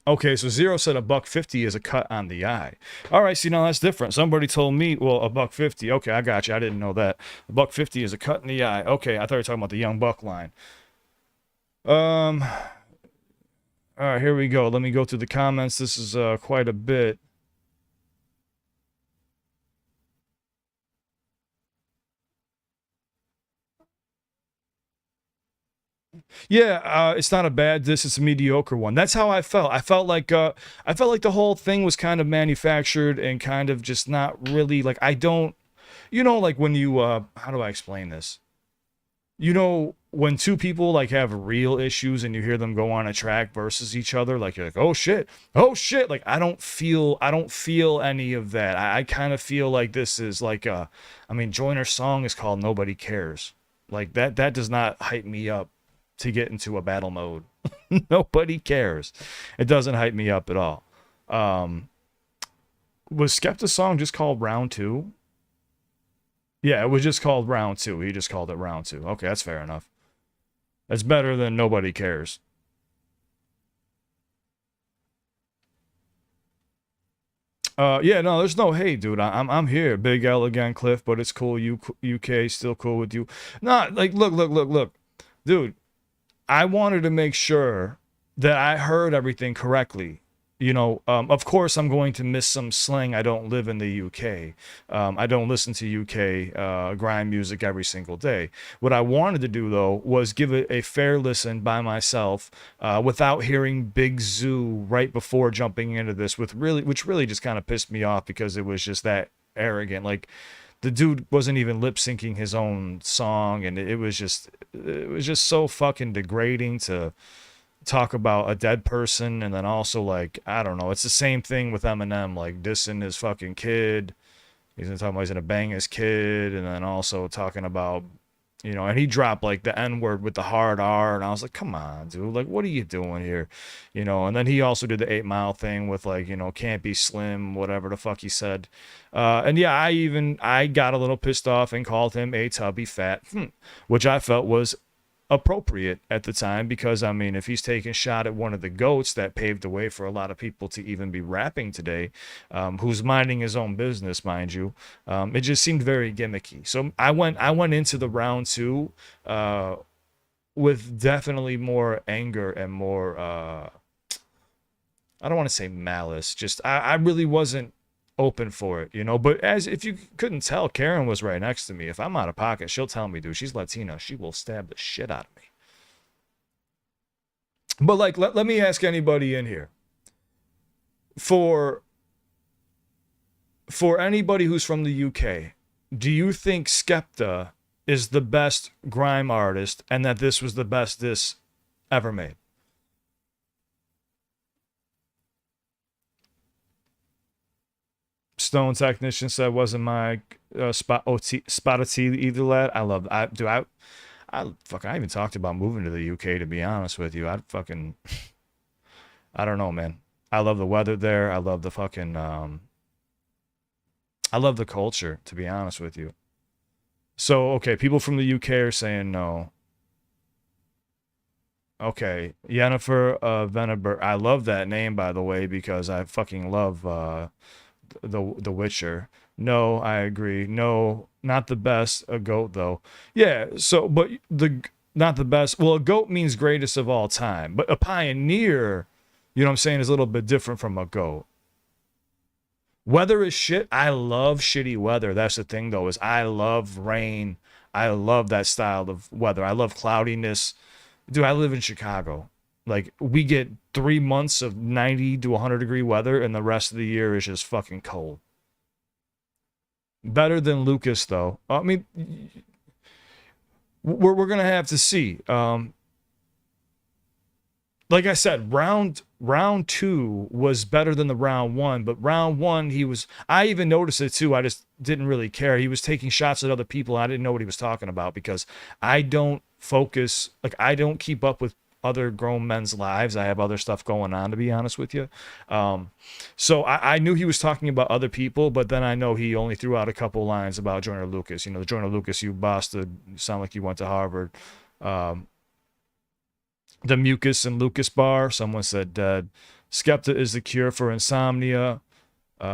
A: Okay, so Zero said $1.50 is a cut on the eye. All right, see, now that's different. Somebody told me, well, $1.50. Okay, I got you. I didn't know that. $1.50 is a cut in the eye. Okay, I thought you were talking about the Young Buck line. All right, here we go. Let me go through the comments. This is quite a bit. Yeah, it's not a bad diss. It's a mediocre one. That's how I felt. I felt like the whole thing was kind of manufactured and kind of just not really like I don't, like when you how do I explain this? When two people like have real issues and you hear them go on a track versus each other, like you're like, oh shit. Like I don't feel any of that. I kind of feel like this is like Joyner's song is called Nobody Cares. Like that does not hype me up to get into a battle mode. Nobody cares. It doesn't hype me up at all. Was Skepta's song just called Round 2? Yeah, it was just called Round 2. He just called it Round 2. Okay, that's fair enough. That's better than Nobody Cares. Yeah, no, there's no hate, dude. I'm here. Big L again, Cliff, but it's cool. UK still cool with you. Nah, like look. Dude, I wanted to make sure that I heard everything correctly. Of course, I'm going to miss some slang. I don't live in the UK. I don't listen to UK grime music every single day. What I wanted to do, though, was give it a fair listen by myself without hearing Big Zoo right before jumping into this, which really just kind of pissed me off because it was just that arrogant. Like, the dude wasn't even lip syncing his own song, and it was just so fucking degrading to talk about a dead person. And then also, like, I don't know, it's the same thing with Eminem, like dissing his fucking kid. He's gonna talk about he's gonna bang his kid, and then also talking about, and he dropped like the N-word with the hard R, and I was like, come on, dude, like, what are you doing here? And then he also did the 8 Mile thing with like, can't be slim, whatever the fuck he said. And yeah, I got a little pissed off and called him a tubby fat, which I felt was appropriate at the time, because if he's taking a shot at one of the goats that paved the way for a lot of people to even be rapping today, who's minding his own business, mind you, it just seemed very gimmicky. So I went into the round 2 with definitely more anger and more I don't want to say malice, just I really wasn't open for it, but as if you couldn't tell, Karen was right next to me. If I'm out of pocket, she'll tell me, dude, she's Latina, she will stab the shit out of me. But like, let me ask anybody in here, for anybody who's from the UK, do you think Skepta is the best grime artist and that this was the best diss ever made? Stone Technician said wasn't my spot either, lad. I love I even talked about moving to the UK, to be honest with you. I don't know, man. I love the weather there. I love the fucking I love the culture, to be honest with you. So okay, people from the UK are saying no. Okay, Yennefer Veneber. I love that name, by the way, because I fucking love the Witcher. No, I agree. No, not the best. A goat, though. Yeah, so, but not the best. Well, a goat means greatest of all time, but a pioneer, what I'm saying, is a little bit different from a goat. Weather is shit. I love shitty weather. That's the thing, though, is I love rain. I love that style of weather. I love cloudiness. Dude, I live in Chicago. Like, we get 3 months of 90 to 100 degree weather, and the rest of the year is just fucking cold. Better than Lucas, though. We're gonna have to see. Like I said, round 2 was better than the round 1, but round 1 I even noticed it too. I just didn't really care. He was taking shots at other people. I didn't know what he was talking about because I don't focus, like, I don't keep up with other grown men's lives. I have other stuff going on, to be honest with you. So I knew he was talking about other people, but then I know he only threw out a couple lines about Joyner Lucas. The Joyner Lucas, you busted, you sound like you went to Harvard. The Mucus and Lucas bar, someone said dead. Skepta is the cure for insomnia.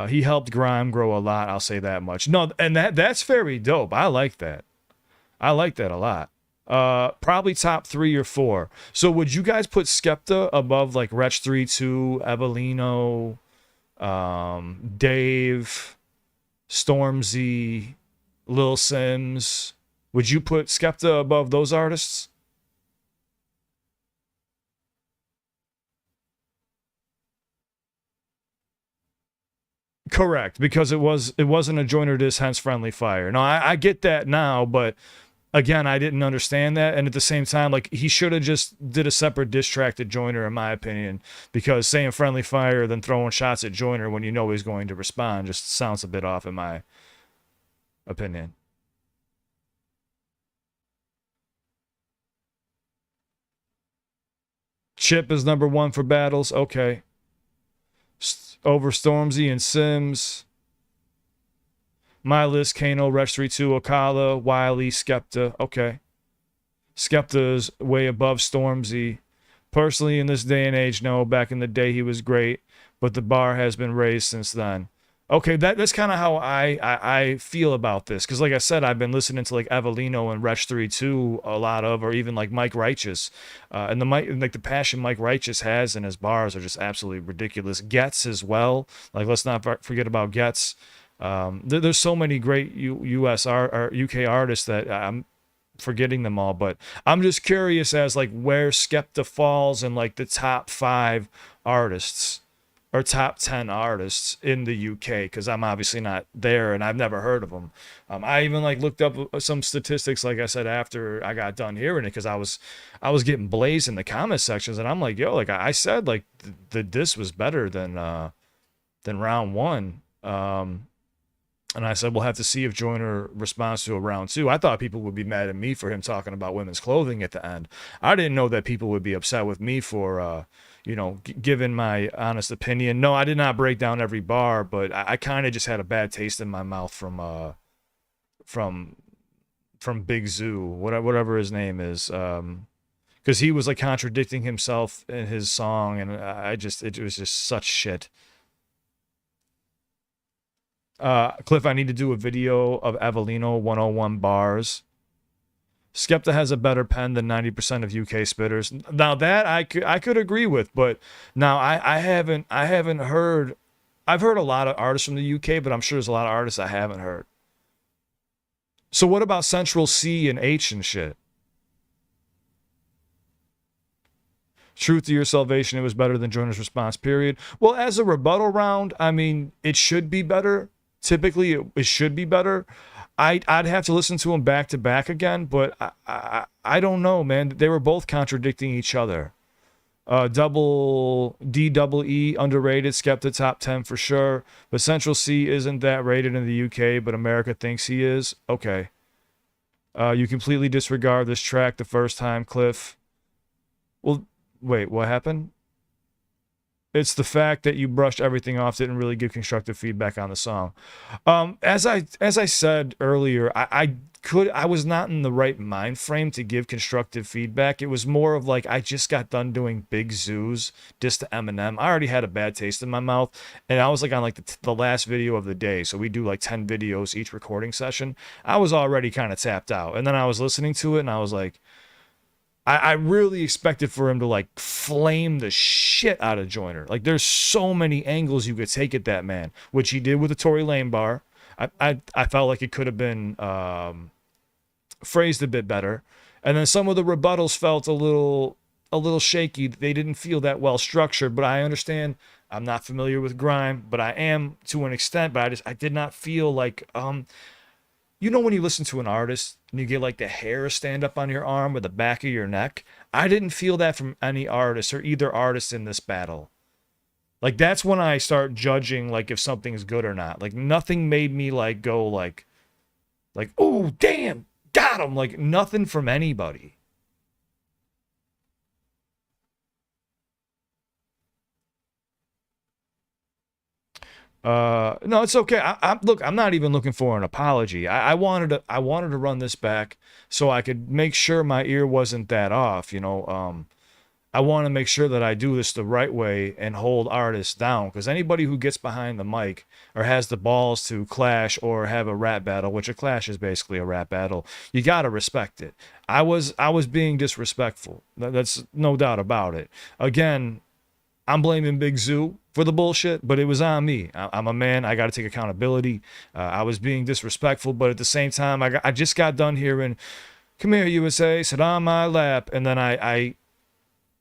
A: He helped grime grow a lot. I'll say that much. No, and that's very dope. I like that. I like that a lot. Probably top 3 or 4. So would you guys put Skepta above like Wretch 3-2, Evelino, Dave, Stormzy, Lil Sims? Would you put Skepta above those artists? Correct, because it wasn't a Joyner diss, hence friendly fire. No, I get that now, but again, I didn't understand that, and at the same time, like he should have just did a separate diss track to Joyner, in my opinion, because saying friendly fire then throwing shots at Joyner when you know he's going to respond just sounds a bit off, in my opinion. Chip is number 1 for battles. Okay. Over Stormzy and Sims. My list, Kano, Rex 3-2, Okala, Wiley, Skepta. Okay. Skepta is way above Stormzy. Personally, in this day and age, no. Back in the day, he was great, but the bar has been raised since then. Okay, that's kind of how I feel about this. Because like I said, I've been listening to like Evelino and Wretch 3-2 a lot of, or even like Mike Righteous. And the passion Mike Righteous has in his bars are just absolutely ridiculous. Getz as well. Like, let's not forget about Getz. There's so many great US or UK artists that I'm forgetting them all, but I'm just curious as like where Skepta falls in like the top 5 artists or top 10 artists in the UK, because I'm obviously not there and I've never heard of them. I even like looked up some statistics, like I said, after I got done hearing it, because I was getting blazed in the comment sections, and I'm like, yo, like I said, like this was better than round 1. And I said, we'll have to see if Joyner responds to a round 2. I thought people would be mad at me for him talking about women's clothing at the end. I didn't know that people would be upset with me for, giving my honest opinion. No, I did not break down every bar, but I kind of just had a bad taste in my mouth from Big Zoo, whatever his name is. Because he was like contradicting himself in his song, and it was just such shit. Cliff, I need to do a video of Evelino 101 bars. Skepta has a better pen than 90% of UK spitters. Now that I could agree with, but now I haven't heard. I've heard a lot of artists from the UK, but I'm sure there's a lot of artists I haven't heard. So what about Central C and H and shit? Truth to your salvation, it was better than Joyner's response, period. Well, as a rebuttal round, I mean, it should be better. Typically, it should be better. I'd have to listen to them back to back again, but I don't know, man. They were both contradicting each other. Double E underrated, Skepta top 10 for sure. But Central C isn't that rated in the UK, but America thinks he is. Okay. You completely disregard this track the first time, Cliff. Well, wait, what happened? It's the fact that you brushed everything off, didn't really give constructive feedback on the song. As I said earlier, I was not in the right mind frame to give constructive feedback. It was more of like, I just got done doing Big Zoo's diss to Eminem. I already had a bad taste in my mouth, and I was like on like the last video of the day. So we do like 10 videos each recording session. I was already kind of tapped out, and then I was listening to it, and I was like, I really expected for him to like flame the shit out of Joyner. Like, there's so many angles you could take at that man, which he did with the Tory Lane bar. I felt like it could have been phrased a bit better. And then some of the rebuttals felt a little shaky. They didn't feel that well structured, but I understand. I'm not familiar with grime, but I am to an extent, but I did not feel like, when you listen to an artist and you get like the hair stand up on your arm or the back of your neck, I didn't feel that from any artist or either artist in this battle. Like, that's when I start judging like if something's good or not. Like, nothing made me like go like, oh damn, got him. Like, nothing from anybody. No, it's okay. I'm not even looking for an apology. I wanted to run this back so I could make sure my ear wasn't that off, I want to make sure that I do this the right way and hold artists down, because anybody who gets behind the mic or has the balls to clash or have a rap battle, which a clash is basically a rap battle, you got to respect it. I was being disrespectful. That's no doubt about it. Again, I'm blaming Big Zoo for the bullshit, but it was on me. I'm a man. I got to take accountability. I was being disrespectful, but at the same time, I just got done hearing, "Come here, USA," sit on my lap, and then I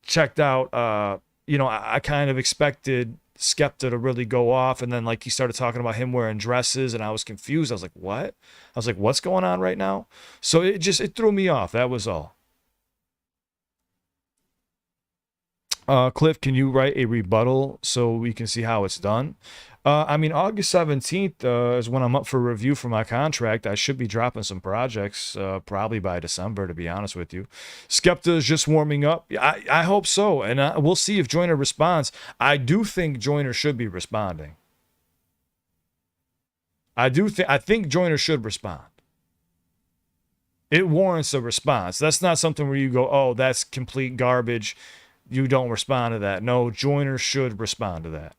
A: checked out. I kind of expected Skepta to really go off, and then like he started talking about him wearing dresses, and I was confused. I was like, "What?" I was like, "What's going on right now?" So it threw me off. That was all. Cliff, can you write a rebuttal so we can see how it's done? August 17th is when I'm up for review for my contract. I should be dropping some projects probably by December, to be honest with you. Skepta is just warming up. I hope so. And we'll see if Joyner responds. I do think Joyner should be responding. I think Joyner should respond. It warrants a response. That's not something where you go, "Oh, that's complete garbage. You don't respond to that." No, Joyner should respond to that.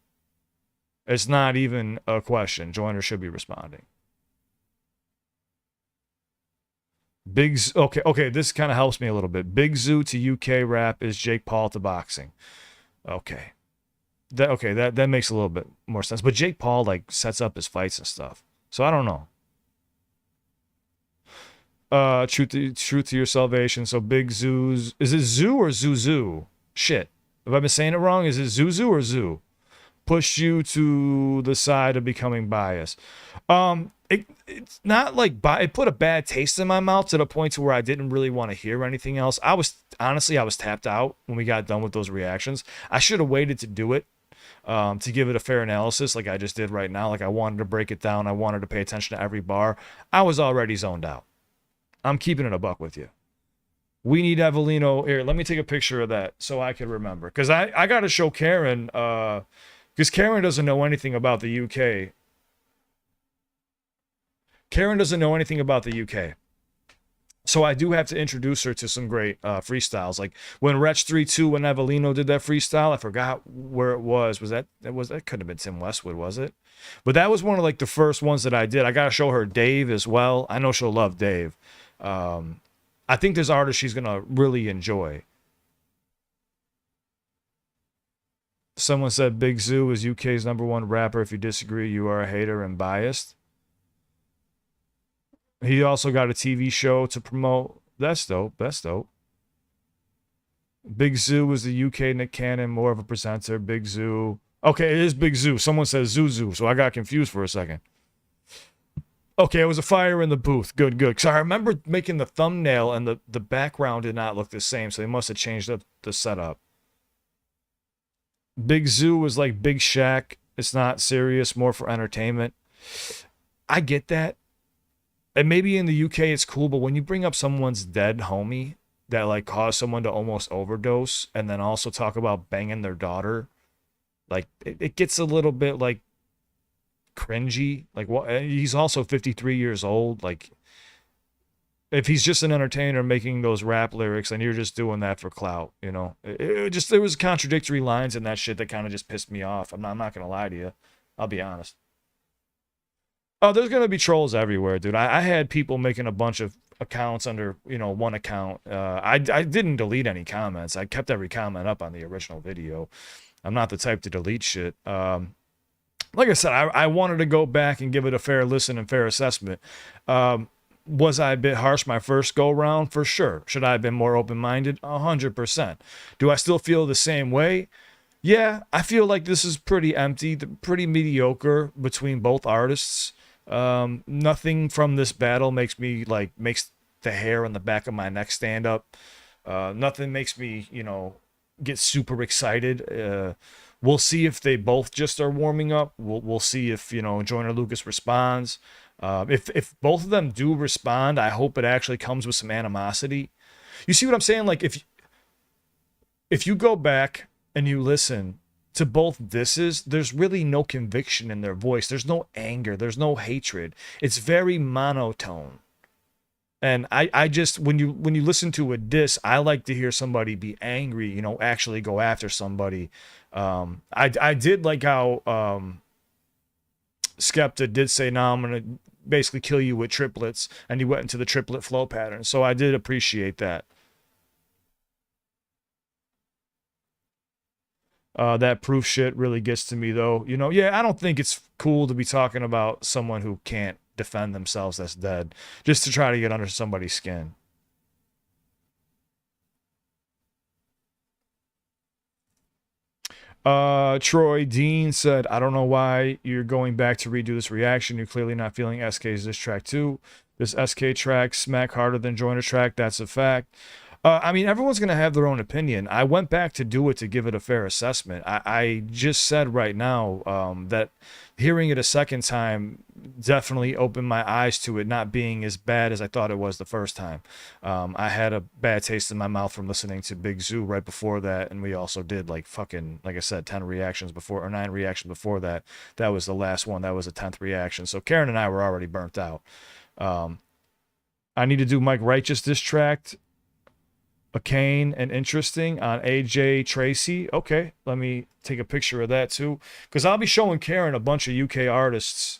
A: It's not even a question. Joyner should be responding. Okay, this kind of helps me a little bit. Big Zoo to UK rap is Jake Paul to boxing. Okay. That makes a little bit more sense. But Jake Paul like sets up his fights and stuff. So I don't know. Truth to your salvation. So Big Zoo's, is it Zoo or Zuzu? Shit. Have I been saying it wrong? Is it Zuzu or Zoo? Push you to the side of becoming biased. It's not like it put a bad taste in my mouth to the point to where I didn't really want to hear anything else. I was tapped out when we got done with those reactions. I should have waited to do it, to give it a fair analysis like I just did right now. Like I wanted to break it down. I wanted to pay attention to every bar. I was already zoned out. I'm keeping it a buck with you. We need Evelino. Here, let me take a picture of that so I can remember. Because I got to show Karen, because Karen doesn't know anything about the UK. Karen doesn't know anything about the UK. So I do have to introduce her to some great freestyles. Like when Wretch 3-2, when Evelino did that freestyle, I forgot where it was. That couldn't have been Tim Westwood, was it? But that was one of like the first ones that I did. I got to show her Dave as well. I know she'll love Dave. I think there's artists she's going to really enjoy. Someone said Big Zoo is UK's #1 rapper. If you disagree, you are a hater and biased. He also got a TV show to promote. That's dope. Big Zoo was the UK Nick Cannon, more of a presenter. Big Zoo. Okay, it is Big Zoo. Someone says Zuzu, so I got confused for a second. Okay, it was a fire in the booth. Good. Because I remember making the thumbnail and the background did not look the same, so they must have changed up the setup. Big Zoo was like Big Shack. It's not serious, more for entertainment. I get that. And maybe in the UK it's cool, but when you bring up someone's dead homie that like caused someone to almost overdose and then also talk about banging their daughter, like it gets a little bit like cringy. Like what? He's also 53 years old. Like if he's just an entertainer making those rap lyrics and you're just doing that for clout, you know, there was contradictory lines in that shit that kind of just pissed me off. I'm not gonna lie to you. I'll be honest. Oh, there's gonna be trolls everywhere, dude. I had people making a bunch of accounts under, one account. I didn't delete any comments. I kept every comment up on the original video. I'm not the type to delete shit. Like I said, I wanted to go back and give it a fair listen and fair assessment. Was I a bit harsh my first go round? For sure. Should I have been more open-minded? 100%. Do I still feel the same way? Yeah, I feel like this is pretty empty, pretty mediocre between both artists. Nothing from this battle makes the hair on the back of my neck stand up. Nothing makes me, get super excited. We'll see if they both just are warming up. We'll see if, Joyner Lucas responds. If both of them do respond, I hope it actually comes with some animosity. You see what I'm saying? Like if you go back and you listen to both disses, there's really no conviction in their voice. There's no anger. There's no hatred. It's very monotone. And I just when you listen to a diss, I like to hear somebody be angry, actually go after somebody. I did like how Skepta did say, "No, I'm gonna basically kill you with triplets," and he went into the triplet flow pattern. So I did appreciate that. That proof shit really gets to me though. Yeah, I don't think it's cool to be talking about someone who can't defend themselves that's dead just to try to get under somebody's skin. Troy Dean said, I don't know why you're going back to redo this reaction. You're clearly not feeling SK's this track too. This SK track smack harder than Joyner track. That's a fact. I mean, everyone's going to have their own opinion. I went back to do it to give it a fair assessment. I just said right now that hearing it a second time definitely opened my eyes to it not being as bad as I thought it was the first time. I had a bad taste in my mouth from listening to Big Zoo right before that, and we also did like I said, 10 reactions before, or 9 reactions before that. That was the last one. That was a 10th reaction. So Karen and I were already burnt out. I need to do Mike Righteous diss track, a Kane and interesting on AJ Tracy. Okay, let me take a picture of that too, because I'll be showing Karen a bunch of UK artists,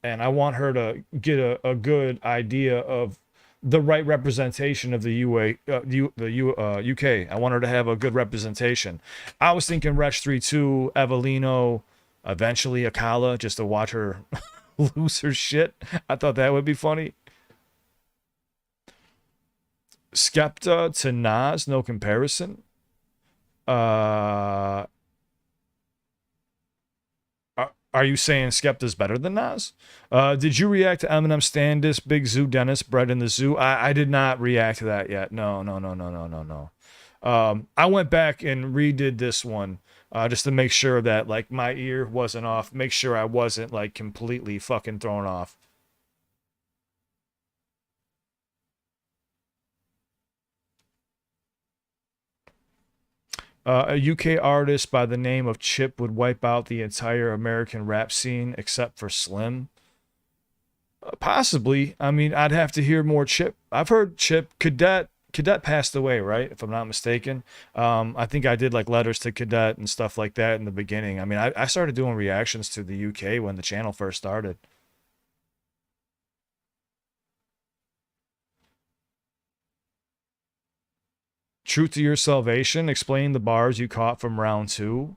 A: and I want her to get a good idea of the right representation of the UK. I want her to have a good representation. I was thinking Wretch 32, Evelino, eventually Akala, just to watch her lose her shit. I thought that would be funny. Skepta to Nas, no comparison. Are you saying Skepta's better than Nas? Did you react to Eminem Standis, Big Zoo Dennis, Bread in the Zoo? I did not react to that yet. No. I went back and redid this one just to make sure that like my ear wasn't off, make sure I wasn't like completely fucking thrown off. A UK artist by the name of Chip would wipe out the entire American rap scene except for Slim. Possibly. I mean, I'd have to hear more Chip. I've heard Chip. Cadet passed away, right? If I'm not mistaken. I think I did like letters to Cadet and stuff like that in the beginning. I mean, I started doing reactions to the UK when the channel first started. Truth to Your Salvation, explain the bars you caught from round 2.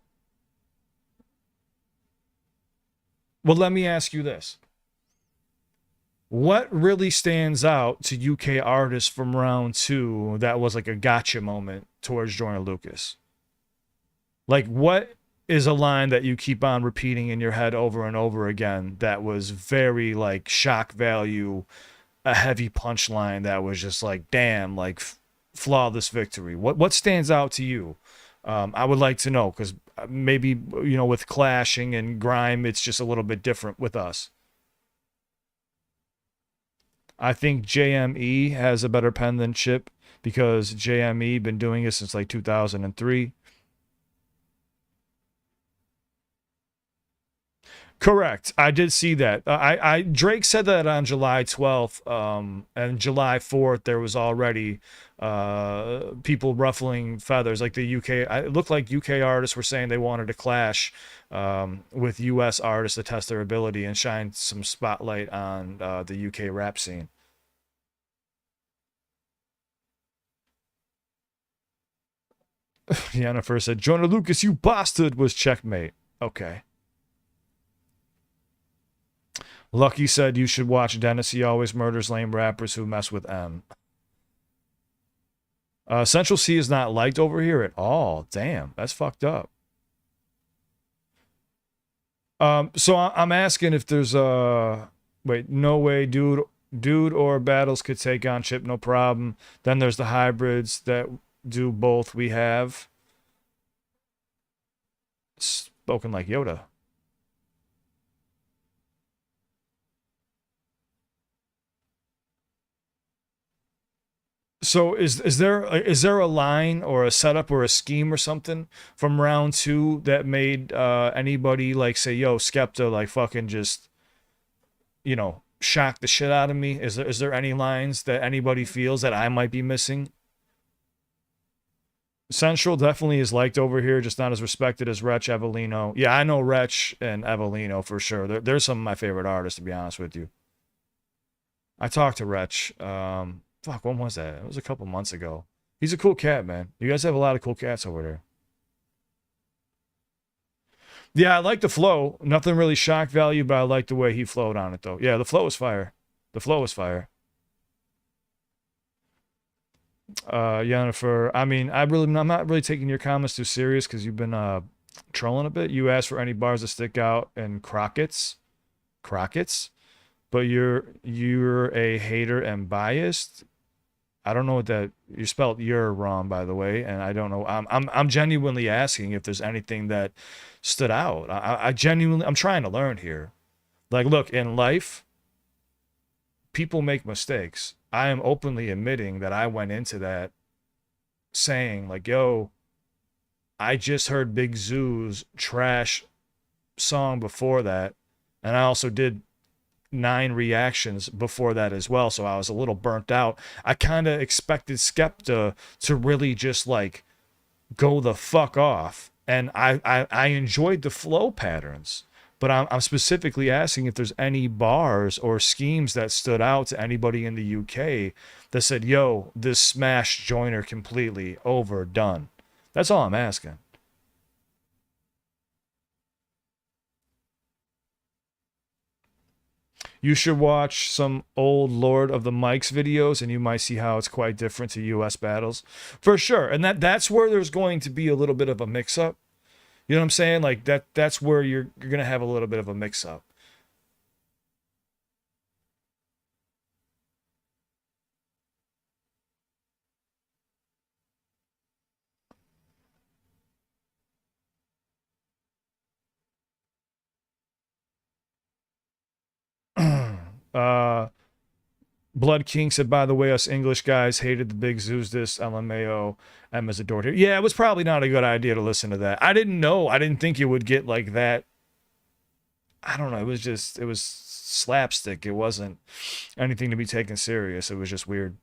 A: Well, let me ask you this. What really stands out to UK artists from round 2 that was like a gotcha moment towards Joyner Lucas? Like, what is a line that you keep on repeating in your head over and over again that was very like shock value, a heavy punchline that was just like, damn, like flawless victory? What stands out to you? I would like to know, because maybe with clashing and grime, it's just a little bit different with us. I think JME has a better pen than Chip because JME been doing it since like 2003. Correct. I did see that. Drake said that on July 12th, and July 4th there was already people ruffling feathers. Like the UK, it looked like UK artists were saying they wanted to clash with US artists to test their ability and shine some spotlight on the UK rap scene. Jennifer said, Joyner Lucas, you bastard, was checkmate. Okay. Lucky said you should watch Dennis. He always murders lame rappers who mess with M. Central C is not liked over here at all. Damn, that's fucked up. So I'm asking if there's wait, no way, dude or battles could take on Chip, no problem. Then there's the hybrids that do both. We have spoken like Yoda. So is there a line or a setup or a scheme or something from round 2 that made anybody like say, yo, Skepta, like fucking just shock the shit out of me? Is there any lines that anybody feels that I might be missing? Central definitely is liked over here, just not as respected as Wretch, Evelino. Yeah, I know Wretch and Evelino for sure. They're some of my favorite artists, to be honest with you. I talked to Wretch. Fuck, when was that? It was a couple months ago. He's a cool cat, man. You guys have a lot of cool cats over there. Yeah, I like the flow. Nothing really shock value, but I like the way he flowed on it, though. Yeah, the flow was fire. The flow was fire. Jennifer, I mean, I'm not really taking your comments too serious because you've been trolling a bit. You asked for any bars that stick out and Crockett's, but you're a hater and biased. I don't know what that you spelled "you're" wrong, by the way, and I don't know. I'm genuinely asking if there's anything that stood out. I genuinely, I'm trying to learn here. Like, look, in life, people make mistakes. I am openly admitting that I went into that saying like, yo, I just heard Big Zoo's trash song before that, and I also did 9 reactions before that as well, so I was a little burnt out. I kind of expected Skepta to really just like go the fuck off, and I enjoyed the flow patterns, but I'm specifically asking if there's any bars or schemes that stood out to anybody in the UK that said, yo, this smashed Joyner completely, overdone. That's all I'm asking. You should watch some old Lord of the Mics videos, and you might see how it's quite different to US battles. For sure. And that's where there's going to be a little bit of a mix-up. You know what I'm saying? Like that's where you're going to have a little bit of a mix-up. uh Blood King said, by the way, us English guys hated the Big Zeus this LMAO. Emma's adored it. Yeah, it was probably not a good idea to listen to that. I didn't know. I didn't think it would get like that. I don't know. It was slapstick. It wasn't anything to be taken serious. It was just weird.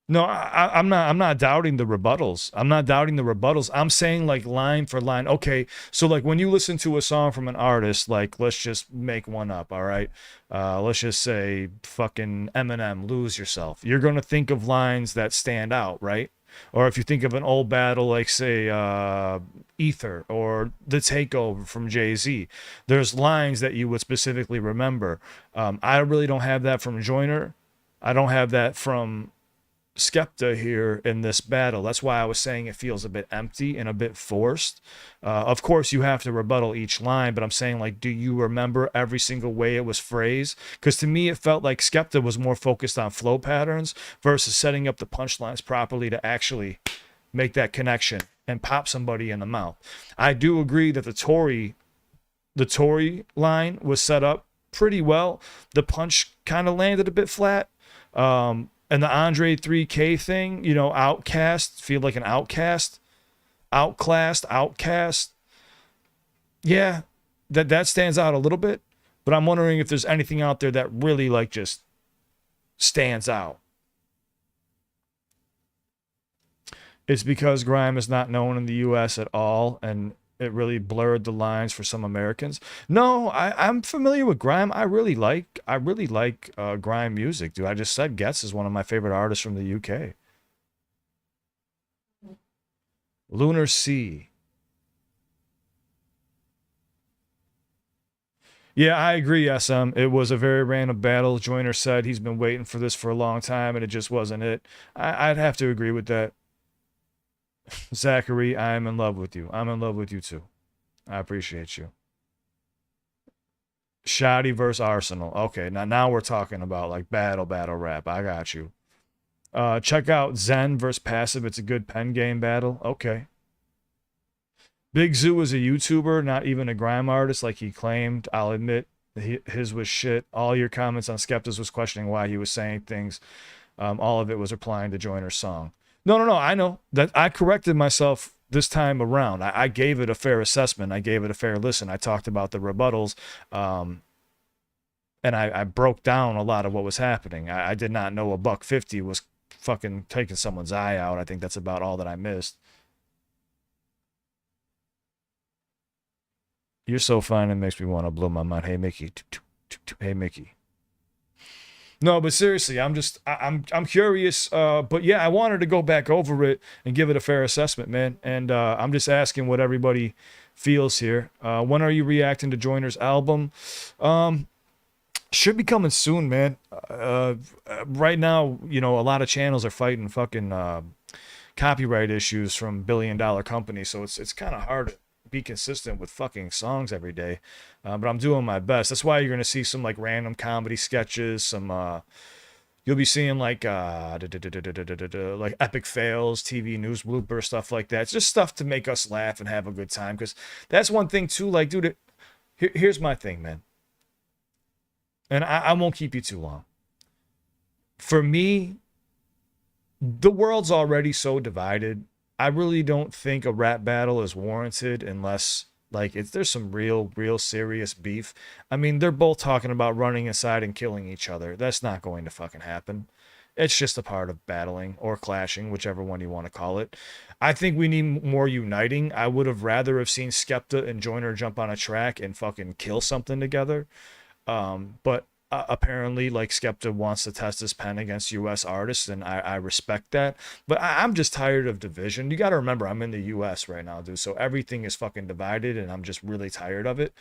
A: No, I'm not doubting the rebuttals. I'm not doubting the rebuttals. I'm saying like line for line. Okay, so like when you listen to a song from an artist, like let's just make one up, all right? Let's just say fucking Eminem, Lose Yourself. You're gonna think of lines that stand out, right? Or if you think of an old battle like say Ether or The Takeover from Jay-Z, there's lines that you would specifically remember. I really don't have that from Joyner. I don't have that from Skepta here in this battle. That's why I was saying it feels a bit empty and a bit forced. Of course, you have to rebuttal each line, but I'm saying, like, do you remember every single way it was phrased? Because to me, it felt like Skepta was more focused on flow patterns versus setting up the punchlines properly to actually make that connection and pop somebody in the mouth. I do agree that the Tory line was set up pretty well. The punch kind of landed a bit flat. And the Andre 3K thing, you know, outcast, feel like an outcast, outclassed, outcast. Yeah, that stands out a little bit, but I'm wondering if there's anything out there that really like just stands out. It's because grime is not known in the US at all, and it really blurred the lines for some Americans. No, I'm familiar with grime. I really like grime music, dude. I just said Getz is one of my favorite artists from the UK. Lunar Sea. Yeah, I agree, SM. It was a very random battle. Joyner said he's been waiting for this for a long time, and it just wasn't it. I'd have to agree with that. Zachary, I am in love with you. I'm in love with you too. I appreciate you. Shoddy versus Arsenal. Okay, now we're talking about like battle rap. I got you. Check out Zen versus Passive. It's a good pen game battle. Okay. Big Zoo is a YouTuber, not even a grime artist like he claimed. I'll admit his was shit. All your comments on Skepta's was questioning why he was saying things. All of it was replying to Joyner's song. No. I know that I corrected myself this time around. I gave it a fair assessment. I gave it a fair listen. I talked about the rebuttals. And I broke down a lot of what was happening. I did not know a $150 was fucking taking someone's eye out. I think that's about all that I missed. You're so fine, it makes me want to blow my mind. Hey, Mickey. Hey, Mickey. No, but seriously, I'm curious. But yeah, I wanted to go back over it and give it a fair assessment, man. And I'm just asking what everybody feels here. When are you reacting to Joyner's album? Should be coming soon, man. Right now, you know, a lot of channels are fighting fucking copyright issues from billion-dollar companies, so it's kind of hard to be consistent with fucking songs every day. But I'm doing my best. That's why you're gonna see some like random comedy sketches, some you'll be seeing like like epic fails, TV news blooper stuff like that. It's just stuff to make us laugh and have a good time. Because that's one thing too. Like, dude, here's my thing, man. And I won't keep you too long. For me, the world's already so divided. I really don't think a rap battle is warranted unless like there's some real serious beef. I mean, they're both talking about running inside and killing each other. That's not going to fucking happen. It's just a part of battling or clashing, whichever one you want to call it. I think we need more uniting. I would have rather have seen Skepta and Joyner jump on a track and fucking kill something together. But apparently, like, Skepta wants to test his pen against U.S. artists, and I respect that. But I'm just tired of division. You got to remember, I'm in the U.S. right now, dude. So everything is fucking divided, and I'm just really tired of it.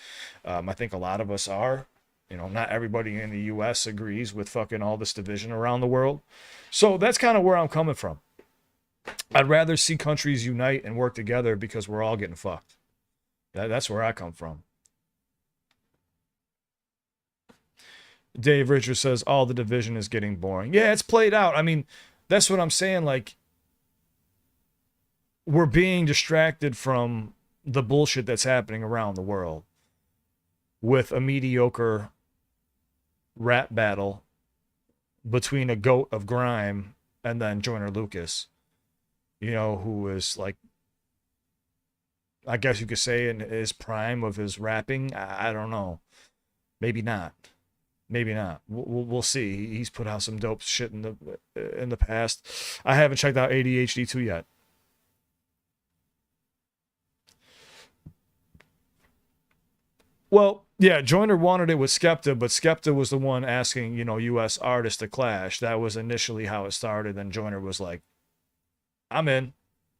A: I think a lot of us are. You know, not everybody in the U.S. agrees with fucking all this division around the world. So that's kind of where I'm coming from. I'd rather see countries unite and work together because we're all getting fucked. That's where I come from. Dave Richards says, all the division is getting boring. Yeah, it's played out. I mean, that's what I'm saying. Like, we're being distracted from the bullshit that's happening around the world with a mediocre rap battle between a goat of grime and then Joyner Lucas, you know, who is like, I guess you could say in his prime of his rapping. I don't know. Maybe not. Maybe not. We'll see. He's put out some dope shit in the past. I haven't checked out ADHD 2 yet. Well, yeah, Joyner wanted it with Skepta, but Skepta was the one asking, you know, U.S. artists to clash. That was initially how it started. Then Joyner was like, I'm in.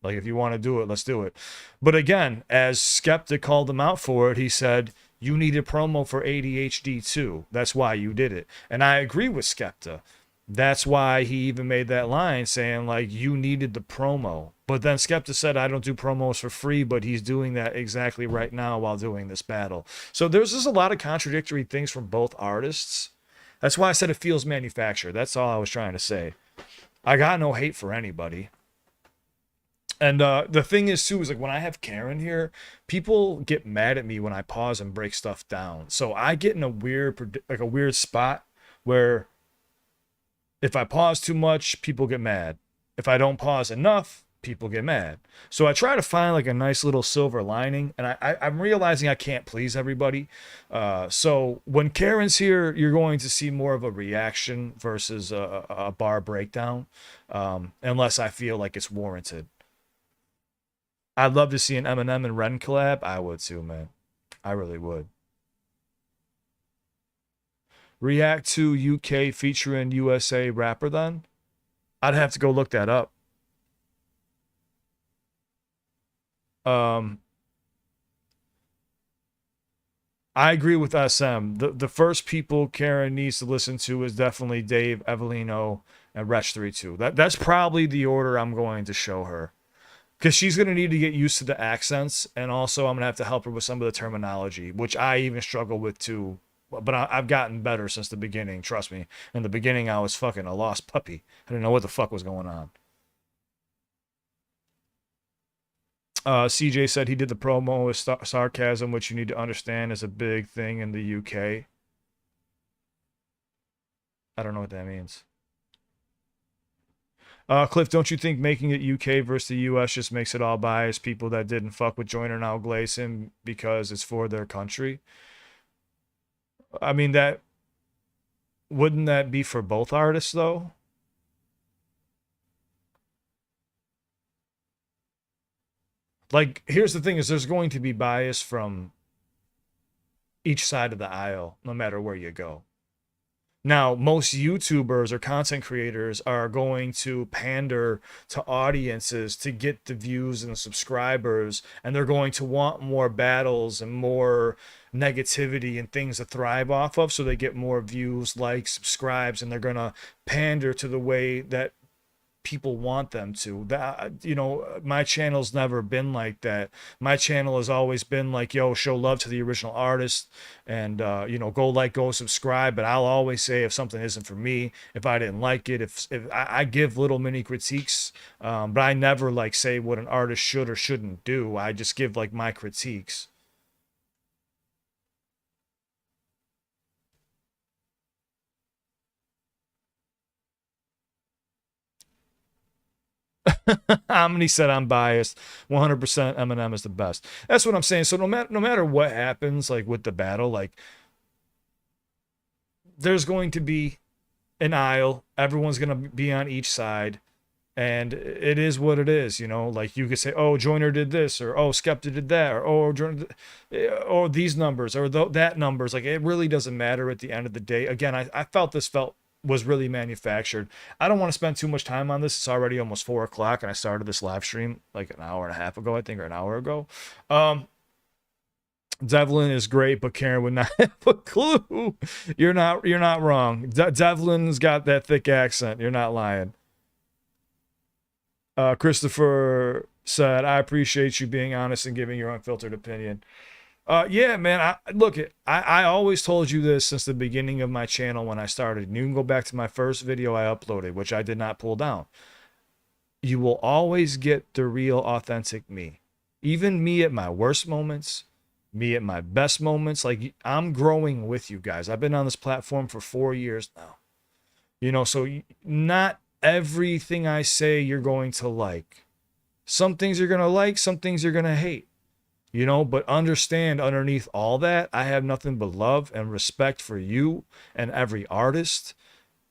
A: Like, if you want to do it, let's do it. But again, as Skepta called him out for it, he said, you needed promo for ADHD too. That's why you did it. And I agree with Skepta. That's why he even made that line saying, like, you needed the promo. But then Skepta said, I don't do promos for free, but he's doing that exactly right now while doing this battle. So there's just a lot of contradictory things from both artists. That's why I said it feels manufactured. That's all I was trying to say. I got no hate for anybody. And the thing is, too, is like when I have Karen here, people get mad at me when I pause and break stuff down. So I get in a weird spot where if I pause too much, people get mad. If I don't pause enough, people get mad. So I try to find like a nice little silver lining, and I'm realizing I can't please everybody. So when Karen's here, you're going to see more of a reaction versus a bar breakdown, unless I feel like it's warranted. I'd love to see an Eminem and Ren collab. I would too, man. I really would. React to UK featuring USA rapper then? I'd have to go look that up. I agree with SM. The first people Karen needs to listen to is definitely Dave, Evelino, and Wretch32. That's probably the order I'm going to show her. Because she's going to need to get used to the accents, and also I'm going to have to help her with some of the terminology, which I even struggle with too. But I've gotten better since the beginning, trust me. In the beginning, I was fucking a lost puppy. I didn't know what the fuck was going on. CJ said he did the promo with sarcasm, which you need to understand is a big thing in the UK. I don't know what that means. Cliff, don't you think making it UK versus the US just makes it all biased? People that didn't fuck with Joyner now glaze him because it's for their country. I mean, that wouldn't that be for both artists though? Like, here's the thing: is there's going to be bias from each side of the aisle, no matter where you go. Now, most YouTubers or content creators are going to pander to audiences to get the views and the subscribers, and they're going to want more battles and more negativity and things to thrive off of so they get more views, likes, subscribes, and they're going to pander to the way that people want them to. That, you know, my channel's never been like that. My channel has always been like, yo, show love to the original artist, and you know, go like, go subscribe. But I'll always say if something isn't for me, if I didn't like it, if I give little mini critiques, but I never like say what an artist should or shouldn't do. I just give like my critiques. Omni said I'm biased. 100% Eminem is the best. That's what I'm saying. So no matter what happens, like with the battle, like there's going to be an aisle. Everyone's gonna be on each side, and it is what it is. You know, like you could say, oh, Joyner did this, or oh, Skepta did that, or oh, Joyner, or these numbers, or that numbers. Like it really doesn't matter at the end of the day. Again, I felt this was really manufactured. I don't want to spend too much time on this. It's already almost 4 o'clock, and I started this live stream like an hour and a half ago, I think, or an hour ago. Devlin is great, but Karen would not have a clue. You're not wrong. Devlin's got that thick accent. You're not lying. Christopher said, I appreciate you being honest and giving your unfiltered opinion. Yeah, man. I always told you this since the beginning of my channel when I started. And you can go back to my first video I uploaded, which I did not pull down. You will always get the real, authentic me. Even me at my worst moments, me at my best moments. Like, I'm growing with you guys. I've been on this platform for 4 years now. You know, so not everything I say you're going to like. Some things you're going to like, some things you're going to hate. You know, but understand underneath all that, I have nothing but love and respect for you and every artist.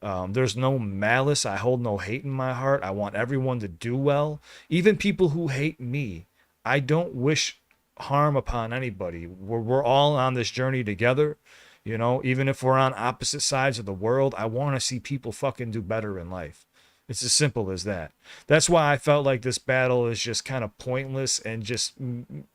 A: There's no malice. I hold no hate in my heart. I want everyone to do well. Even people who hate me, I don't wish harm upon anybody. We're all on this journey together. You know, even if we're on opposite sides of the world, I want to see people fucking do better in life. It's as simple as that. That's why I felt like this battle is just kind of pointless and just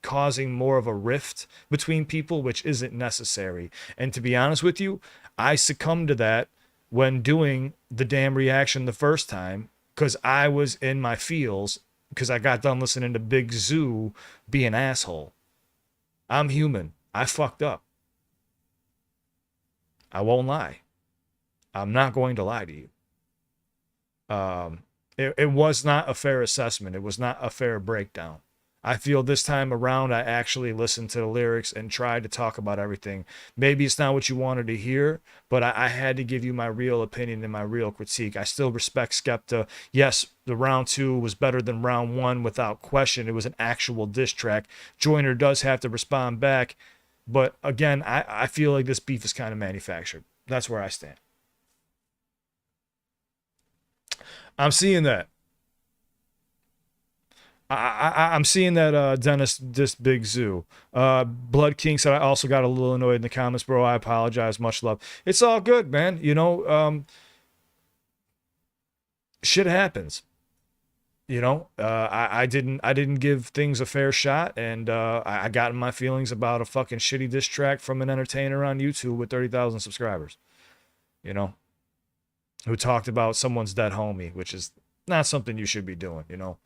A: causing more of a rift between people, which isn't necessary. And to be honest with you, I succumbed to that when doing the damn reaction the first time because I was in my feels because I got done listening to Big Zoo be an asshole. I'm human. I fucked up. I won't lie. I'm not going to lie to you. It was not a fair assessment. It was not a fair breakdown. I feel this time around, I actually listened to the lyrics and tried to talk about everything. Maybe it's not what you wanted to hear, but I had to give you my real opinion and my real critique. I still respect Skepta. Yes, the round 2 was better than round 1 without question. It was an actual diss track. Joyner does have to respond back. But again, I feel like this beef is kind of manufactured. That's where I stand. I'm seeing that. I'm seeing that Dennis this Big Zoo. Blood King said I also got a little annoyed in the comments, bro. I apologize. Much love. It's all good, man. You know, shit happens. You know, I didn't give things a fair shot, and I got in my feelings about a fucking shitty diss track from an entertainer on YouTube with 30,000 subscribers. You know, who talked about someone's dead homie, which is not something you should be doing, you know.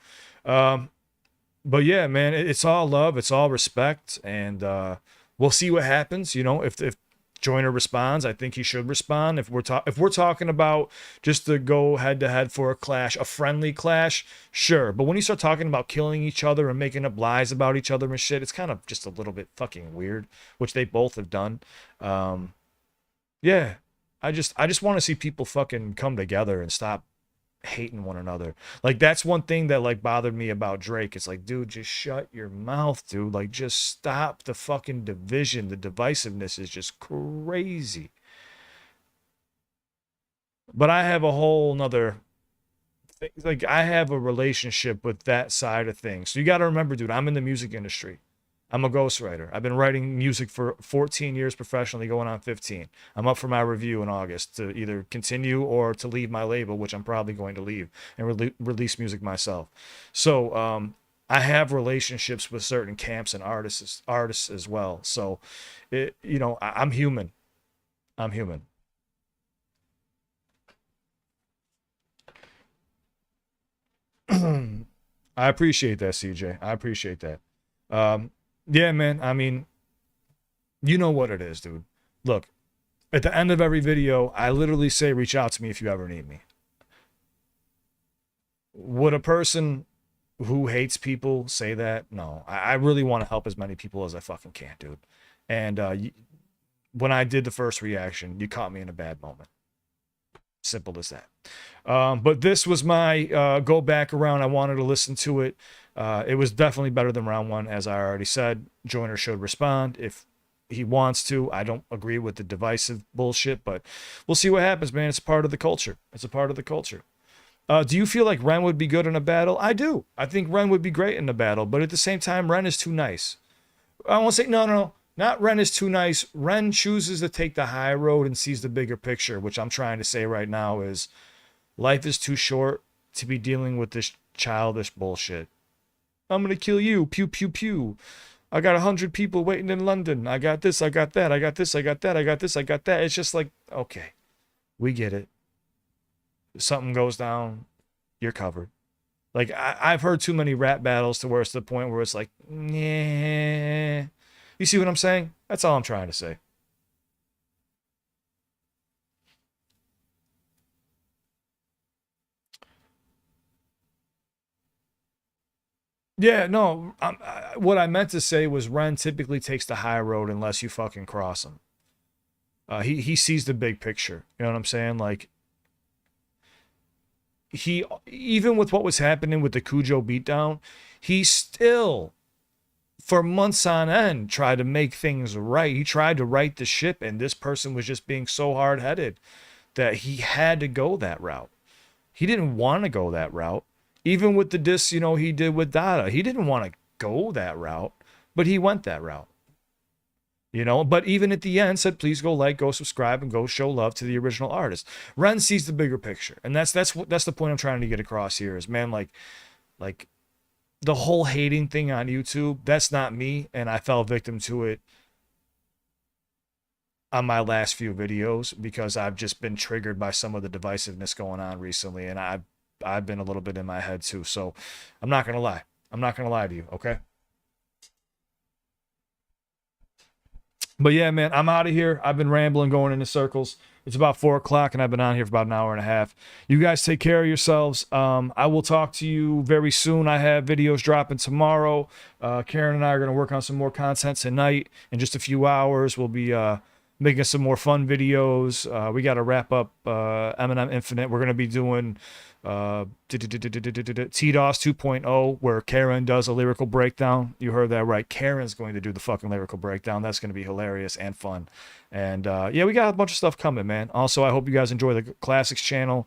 A: But yeah, man, it's all love, it's all respect, and we'll see what happens. You know, if Joyner responds, I think he should respond. If we're talking about just to go head to head for a clash, a friendly clash, sure. But when you start talking about killing each other and making up lies about each other and shit, it's kind of just a little bit fucking weird, which they both have done. Yeah. I just want to see people fucking come together and stop hating one another. Like, that's one thing that like bothered me about Drake. It's like, dude, just shut your mouth, dude. Like, just stop the fucking division. The divisiveness is just crazy. But I have a whole nother thing. Like, I have a relationship with that side of things. So you got to remember, dude, I'm in the music industry. I'm a ghostwriter. I've been writing music for 14 years professionally, going on 15. I'm up for my review in August to either continue or to leave my label, which I'm probably going to leave, and release music myself. So I have relationships with certain camps and artists as well. So, I'm human. I'm human. I appreciate that, CJ. I appreciate that. Yeah, man. I mean, you know what it is, dude. Look, at the end of every video, I literally say, reach out to me if you ever need me. Would a person who hates people say that? No. I really want to help as many people as I fucking can, dude. And when I did the first reaction, you caught me in a bad moment. Simple as that. But this was my go back around. I wanted to listen to it. It was definitely better than round one, as I already said. Joyner should respond if he wants to. I don't agree with the divisive bullshit, but we'll see what happens, man. It's part of the culture. It's a part of the culture. Do you feel like Ren would be good in a battle? I do. I think Ren would be great in a battle, but at the same time, Ren is too nice. I won't say, no. Not Ren is too nice. Ren chooses to take the high road and sees the bigger picture, which I'm trying to say right now is life is too short to be dealing with this childish bullshit. I'm going to kill you. Pew, pew, pew. I got 100 people waiting in London. I got this. I got that. I got this. I got that. I got this. I got that. It's just like, okay, we get it. If something goes down, you're covered. Like, I've heard too many rap battles to where it's the point where it's like, yeah. You see what I'm saying? That's all I'm trying to say. Yeah, no. What I meant to say was Ren typically takes the high road unless you fucking cross him. He sees the big picture. You know what I'm saying? Like, he, even with what was happening with the Cujo beatdown, he still, for months on end, tried to make things right. He tried to right the ship, and this person was just being so hard-headed that he had to go that route. He didn't want to go that route. Even with the diss, he did with Dada, he didn't want to go that route, but he went that route. But even at the end said, please go like, go subscribe, and go show love to the original artist. Ren sees the bigger picture, and that's the point I'm trying to get across here. Is, man, like the whole hating thing on YouTube, that's not me, and I fell victim to it on my last few videos because I've just been triggered by some of the divisiveness going on recently, and I've been a little bit in my head too. So I'm not gonna lie. I'm not gonna lie to you, okay? But yeah, man, I'm out of here. I've been rambling, going into circles. It's about 4 o'clock, and I've been on here for about an hour and a half. You guys take care of yourselves. I will talk to you very soon. I have videos dropping tomorrow. Karen and I are going to work on some more content tonight. In just a few hours, we'll be making some more fun videos. We got to wrap up Eminem Infinite. We're going to be doing TDOS 2.0, where Karen does a lyrical breakdown. You heard that right. Karen's going to do the fucking lyrical breakdown. That's going to be hilarious and fun. And yeah, we got a bunch of stuff coming, man. Also, I hope you guys enjoy the Classics channel.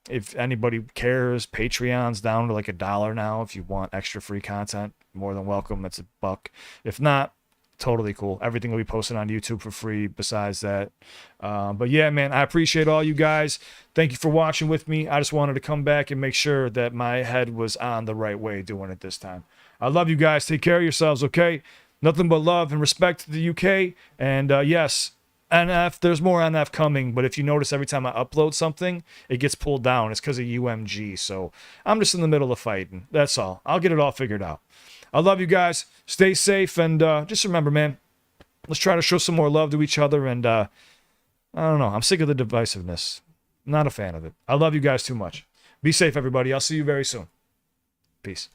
A: If anybody cares, Patreon's down to like $1 now. If you want extra free content, more than welcome. That's $1. If not, totally cool. Everything will be posted on YouTube for free besides that. But yeah, man, I appreciate all you guys. Thank you for watching with me. I just wanted to come back and make sure that my head was on the right way doing it this time. I love you guys. Take care of yourselves, okay? Nothing but love and respect to the UK. And yes, NF, there's more NF coming, but if you notice every time I upload something, it gets pulled down. It's because of UMG. So I'm just in the middle of fighting. That's all. I'll get it all figured out. I love you guys. Stay safe, and just remember, man, let's try to show some more love to each other. And I don't know. I'm sick of the divisiveness. Not a fan of it. I love you guys too much. Be safe, everybody. I'll see you very soon. Peace.